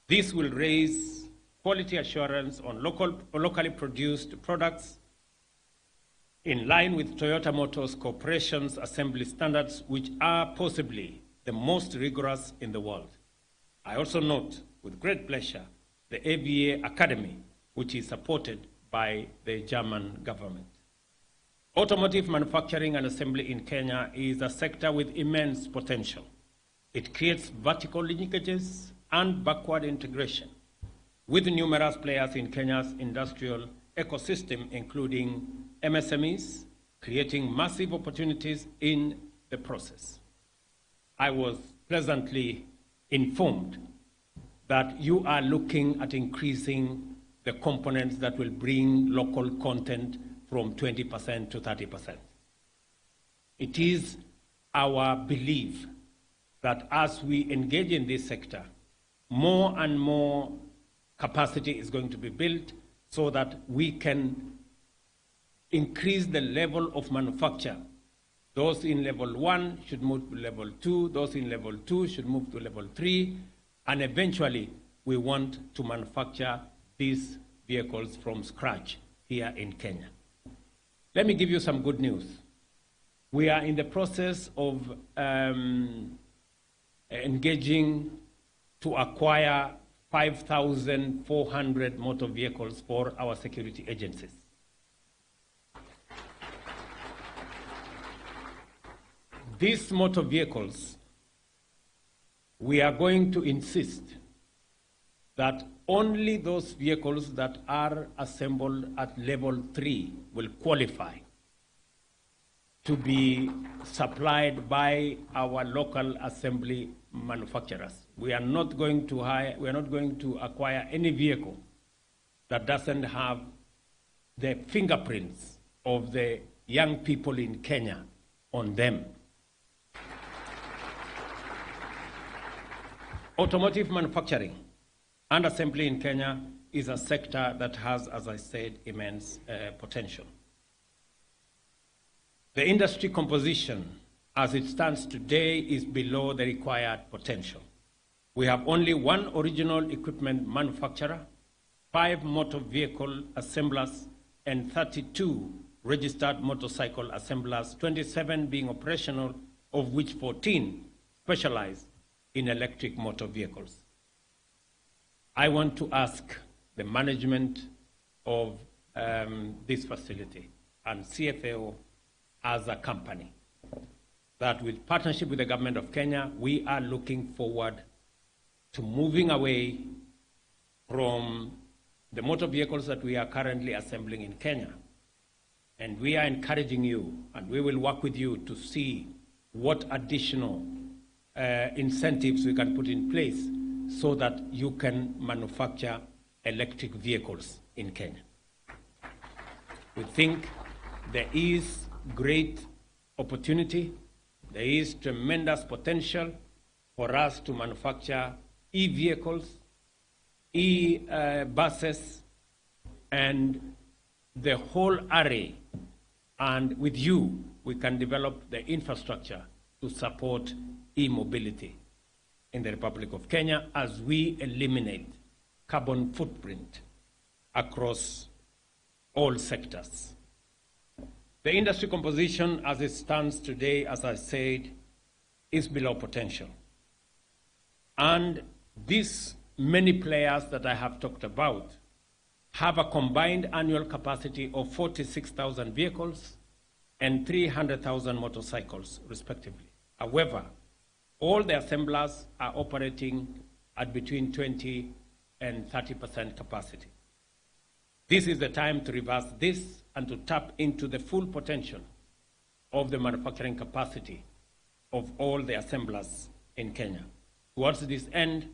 This will raise quality assurance on locally produced products in line with Toyota Motors Corporation's assembly standards, which are possibly the most rigorous in the world. I also note with great pleasure the AVA Academy, which is supported by the German government. Automotive manufacturing and assembly in Kenya is a sector with immense potential. It creates vertical linkages and backward integration with numerous players in Kenya's industrial ecosystem, including MSMEs, creating massive opportunities in the process. I was pleasantly informed that you are looking at increasing the components that will bring local content from 20% to 30%. It is our belief that as we engage in this sector, more and more capacity is going to be built so that we can increase the level of manufacture. Those in level 1 should move to level 2, those in level 2 should move to level 3, and eventually we want to manufacture these vehicles from scratch here in Kenya. Let me give you some good news. We are in the process of engaging to acquire 5,400 motor vehicles for our security agencies. These motor vehicles, we are going to insist that only those vehicles that are assembled at level 3 will qualify to be supplied by our local assembly manufacturers. We are not going to acquire any vehicle that doesn't have the fingerprints of the young people in Kenya on them. Automotive manufacturing and assembly in Kenya is a sector that has, as I said, immense potential. The industry composition as it stands today is below the required potential. We have only one original equipment manufacturer, 5 motor vehicle assemblers, and 32 registered motorcycle assemblers, 27 being operational, of which 14 specialize in electric motor vehicles. I want to ask the management of this facility and CFAO as a company that with partnership with the government of Kenya, we are looking forward to moving away from the motor vehicles that we are currently assembling in Kenya. And we are encouraging you, and we will work with you to see what additional incentives we can put in place so that you can manufacture electric vehicles in Kenya. We think there is great opportunity, there is tremendous potential for us to manufacture e-vehicles, e-buses, and the whole array. And with you, we can develop the infrastructure to support e-mobility in the Republic of Kenya as we eliminate carbon footprint across all sectors. The industry composition as it stands today, as I said, is below potential. And these many players that I have talked about have a combined annual capacity of 46,000 vehicles and 300,000 motorcycles, respectively. However, all the assemblers are operating at between 20 and 30% capacity. This is the time to reverse this and to tap into the full potential of the manufacturing capacity of all the assemblers in Kenya. Towards this end,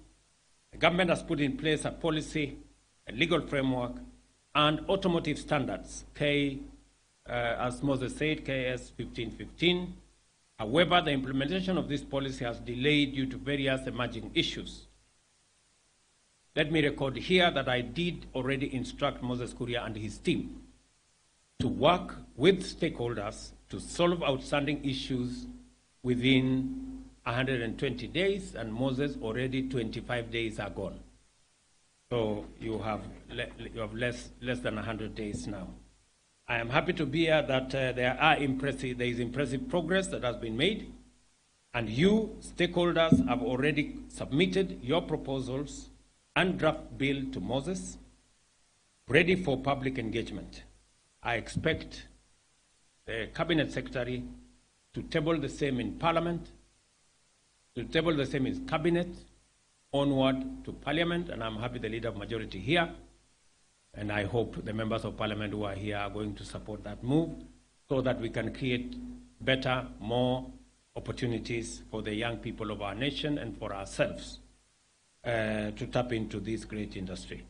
the government has put in place a policy, a legal framework, and automotive standards, as Moses said, KS 1515. However, the implementation of this policy has delayed due to various emerging issues. Let me record here that I did already instruct Moses Kuria and his team to work with stakeholders to solve outstanding issues within 120 days, and Moses, already 25 days are gone. So you have less than 100 days now. I am happy to hear that there is impressive progress that has been made, and you, stakeholders, have already submitted your proposals and draft bill to Moses, ready for public engagement. I expect the Cabinet Secretary to table the same in Parliament, to table the same in Cabinet, onward to Parliament, and I'm happy the Leader of Majority here, and I hope the members of Parliament who are here are going to support that move so that we can create better, more opportunities for the young people of our nation and for ourselves to tap into this great industry.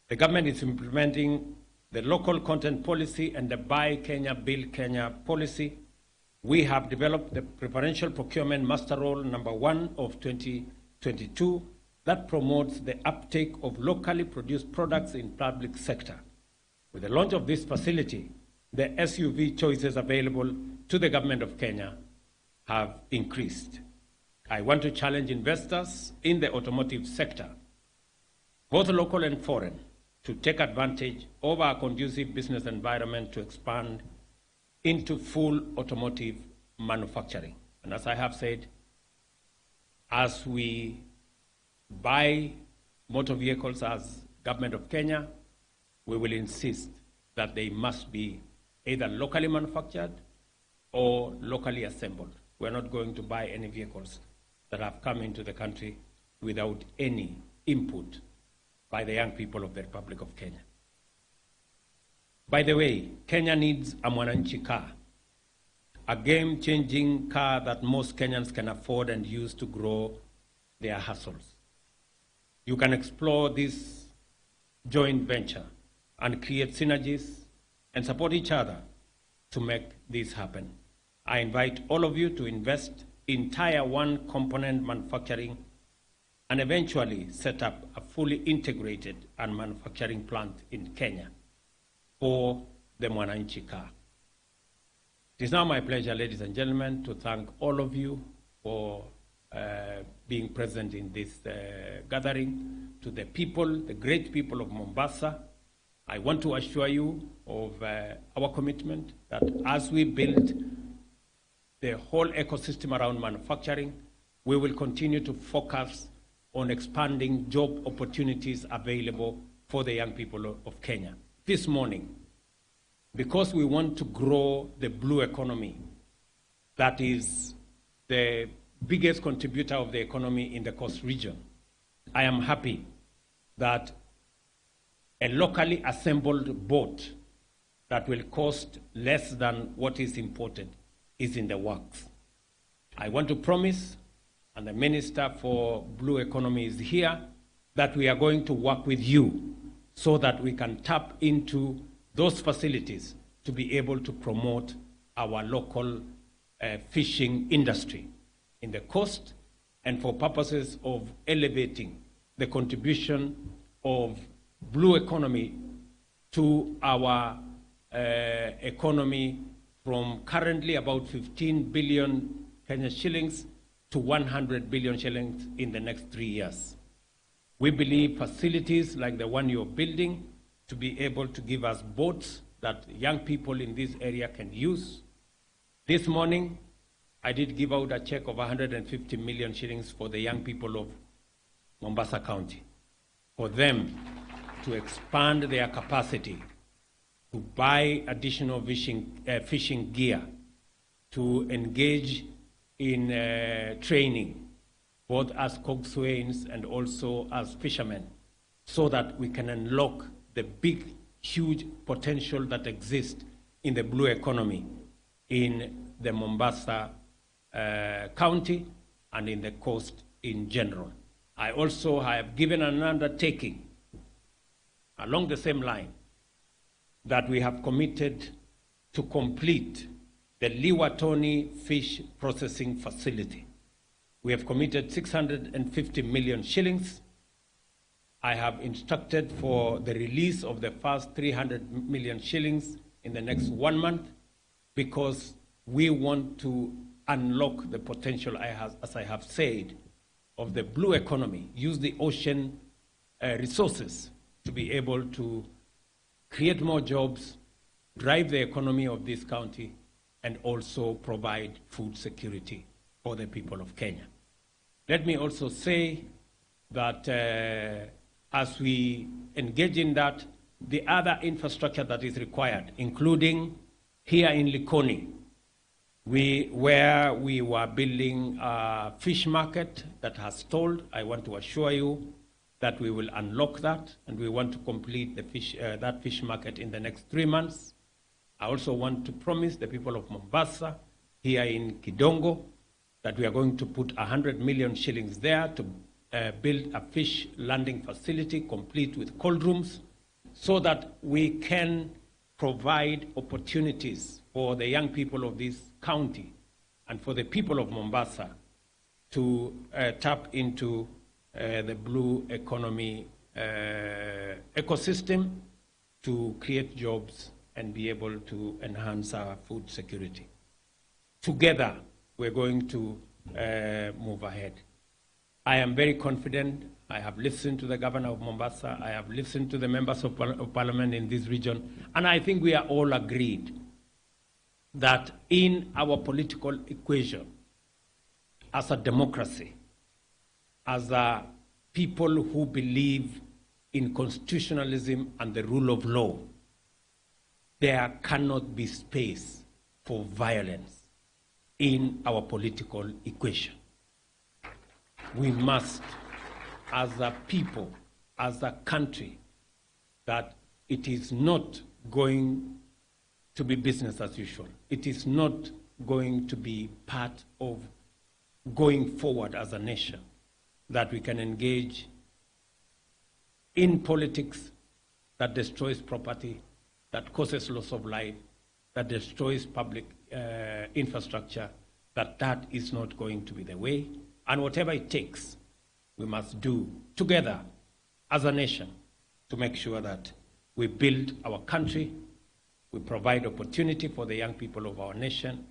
The government is implementing the local content policy and the Buy Kenya, Build Kenya policy. We have developed the Preferential Procurement Master Roll number 1 of 2022 that promotes the uptake of locally produced products in public sector. With the launch of this facility, the SUV choices available to the government of Kenya have increased. I want to challenge investors in the automotive sector, both local and foreign, to take advantage of our conducive business environment to expand into full automotive manufacturing. And as I have said, as we buy motor vehicles as government of Kenya, we will insist that they must be either locally manufactured or locally assembled. We're not going to buy any vehicles that have come into the country without any input by the young people of the Republic of Kenya. By the way, Kenya needs a Mwananchi car, a game-changing car that most Kenyans can afford and use to grow their hustles. You can explore this joint venture and create synergies and support each other to make this happen. I invite all of you to invest in Tier 1 component manufacturing and eventually set up a fully integrated and manufacturing plant in Kenya for the Mwananchi car. It is now my pleasure, ladies and gentlemen, to thank all of you for being present in this gathering. To the people, the great people of Mombasa, I want to assure you of our commitment that as we build the whole ecosystem around manufacturing, we will continue to focus on expanding job opportunities available for the young people of Kenya. This morning, because we want to grow the blue economy, that is the biggest contributor of the economy in the coast region, I am happy that a locally assembled boat that will cost less than what is imported is in the works. I want to promise, and the Minister for Blue Economy is here, that we are going to work with you so that we can tap into those facilities to be able to promote our local fishing industry in the coast, and for purposes of elevating the contribution of blue economy to our economy from currently about 15 billion Kenya shillings to 100 billion shillings in the next 3 years. We believe facilities like the one you're building to be able to give us boats that young people in this area can use. This morning, I did give out a check of 150 million shillings for the young people of Mombasa County, for them to expand their capacity, to buy additional fishing gear, to engage in training, both as coxswains and also as fishermen, so that we can unlock the big, huge potential that exists in the blue economy in the Mombasa County and in the coast in general. I also have given an undertaking along the same line that we have committed to complete the Liwatoni fish processing facility. We have committed 650 million shillings. I have instructed for the release of the first 300 million shillings in the next 1 month, because we want to unlock the potential, as I have said, of the blue economy, use the ocean resources to be able to create more jobs, drive the economy of this county, and also provide food security for the people of Kenya. Let me also say that as we engage in that, the other infrastructure that is required, including here in Likoni, where we were building a fish market that has stalled, I want to assure you that we will unlock that, and we want to complete the that fish market in the next 3 months. I also want to promise the people of Mombasa, here in Kidongo, that we are going to put 100 million shillings there to build a fish landing facility complete with cold rooms, so that we can provide opportunities for the young people of this county and for the people of Mombasa to tap into the blue economy ecosystem, to create jobs and be able to enhance our food security. Together, we're going to move ahead. I am very confident. I have listened to the governor of Mombasa. I have listened to the members of parliament in this region. And I think we are all agreed that in our political equation, as a democracy, as a people who believe in constitutionalism and the rule of law, there cannot be space for violence in our political equation. We must, as a people, as a country, that it is not going to be business as usual. It is not going to be part of going forward as a nation, that we can engage in politics that destroys property, that causes loss of life, that destroys public infrastructure, that is not going to be the way. And whatever it takes, we must do together as a nation to make sure that we build our country, we provide opportunity for the young people of our nation.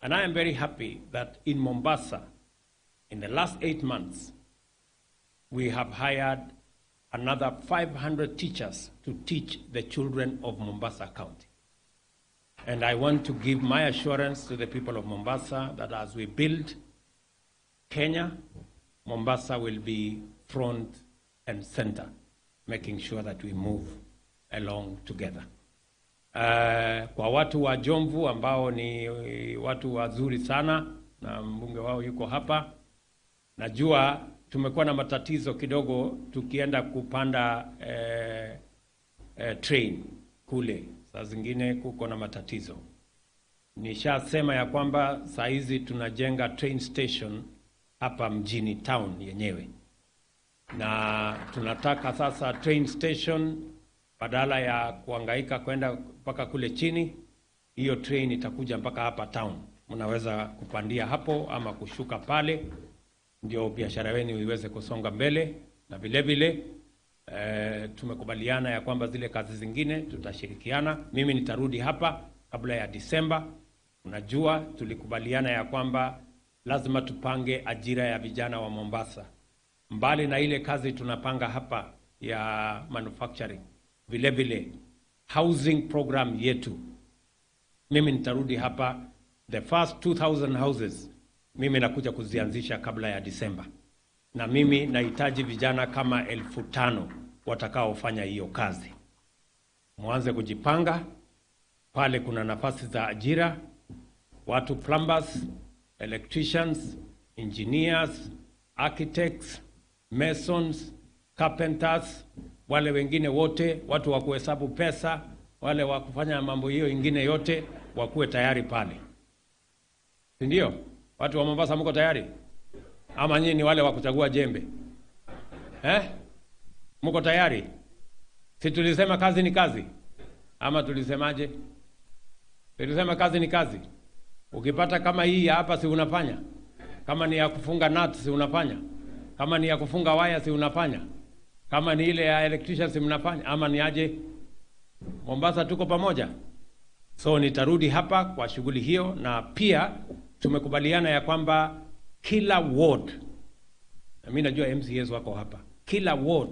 And I am very happy that in Mombasa, In the last 8 months, we have hired another 500 teachers to teach the children of Mombasa County. And I want to give my assurance to the people of Mombasa that as we build Kenya, Mombasa will be front and center, making sure that we move along together. Kwa watu wa Jomvu ambao ni watu wazuri sana na mbunge wao yuko hapa, najua tumekuwa na matatizo kidogo tukienda kupanda train kule. Saa zingine kuko na matatizo. Nishasema ya kwamba saa hizi tunajenga train station hapa mjini town yenyewe. Na tunataka sasa train station badala ya kuhangaika kwenda mpaka kule chini, hiyo train itakuja mpaka hapa town. Mnaweza kupandia hapo ama kushuka pale, ndio biashara yenu iweze kusonga mbele. Na vile vile tumekubaliana ya kwamba zile kazi zingine tutashirikiana. Mimi nitarudi hapa kabla ya Disemba. Unajua tulikubaliana ya kwamba lazima tupange ajira ya vijana wa Mombasa. Mbali na ile kazi tunapanga hapa ya manufacturing, vile vile housing program yetu. Mimi nitarudi hapa, the first 2,000 houses mimi nakuja kuzianzisha kabla ya Disemba. Na mimi nahitaji vijana kama 5,000 watakaofanya hiyo kazi. Mwanze kujipanga, pale kuna nafasi za ajira, watu plumbers, electricians, engineers, architects, masons, carpenters, wale wengine wote, watu wa kuhesabu pesa, wale wa kufanya mambo hiyo ingine yote, wakuwe tayari pale. Ndio? Watu wa Mombasa mko tayari? Ama nyinyi ni wale wa kuchagua jembe? Mko tayari? Si tulisema kazi ni kazi? Ama tulisemaje? Tulisema kazi ni kazi. Ukipata kama hii hapa si unafanya? Kama ni ya kufunga nuts si unafanya? Kama ni ya kufunga waya si unafanya? Kama ni ile ya electrician si mnafanya? Ama ni aje? Mombasa tuko pamoja. So nitarudi hapa kwa shughuli hiyo, na pia tumekubaliana ya kwamba kila ward, na mimi najua MCAs wako hapa, kila ward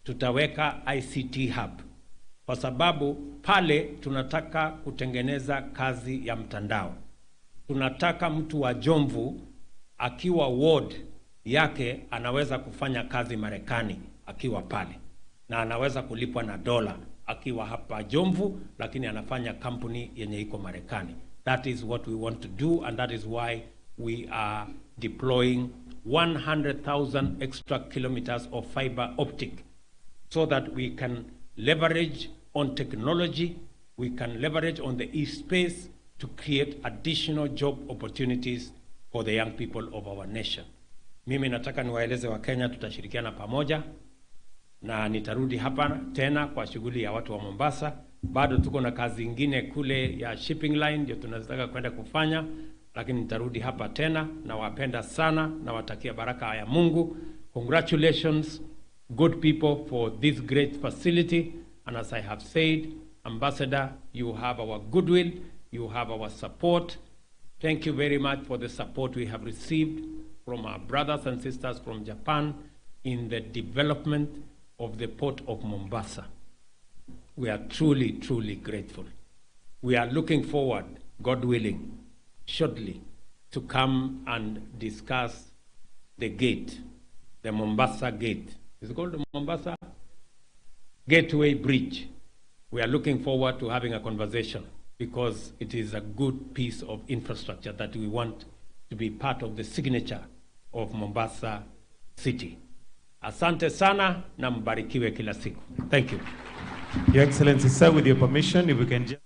tutaweka ICT hub, kwa sababu pale tunataka kutengeneza kazi ya mtandao. Tunataka mtu wa Jomvu akiwa ward yake anaweza kufanya kazi Marekani akiwa pale, na anaweza kulipwa na dola akiwa hapa Jomvu, lakini anafanya kampuni yenye iko Marekani. That is what we want to do, and that is why we are deploying 100,000 extra kilometers of fiber optic, so that we can leverage on technology, we can leverage on the East space to create additional job opportunities for the young people of our nation. Mimi nataka niwaeleze wa Kenya tutashirikiana pamoja, na nitarudi hapa tena kwa shughuli ya watu wa Mombasa. Bado tuko na kazi ingine kule ya shipping line ndio tunataka kwenda kufanya, lakini nitarudi hapa tena. Na wapenda sana na watakia baraka ya Mungu. Congratulations good people for this great facility, and as I have said, Ambassador, you have our goodwill, you have our support. Thank you very much for the support we have received from our brothers and sisters from Japan in the development of the port of Mombasa. We are truly, truly grateful. We are looking forward, God willing, shortly to come and discuss the gate, the Mombasa gate. It's called the Mombasa Gateway Bridge. We are looking forward to having a conversation because it is a good piece of infrastructure that we want to be part of the signature of Mombasa City. Asante sana na mbarikiwe kila siku. Thank you. Your Excellency, sir, with your permission, if we can just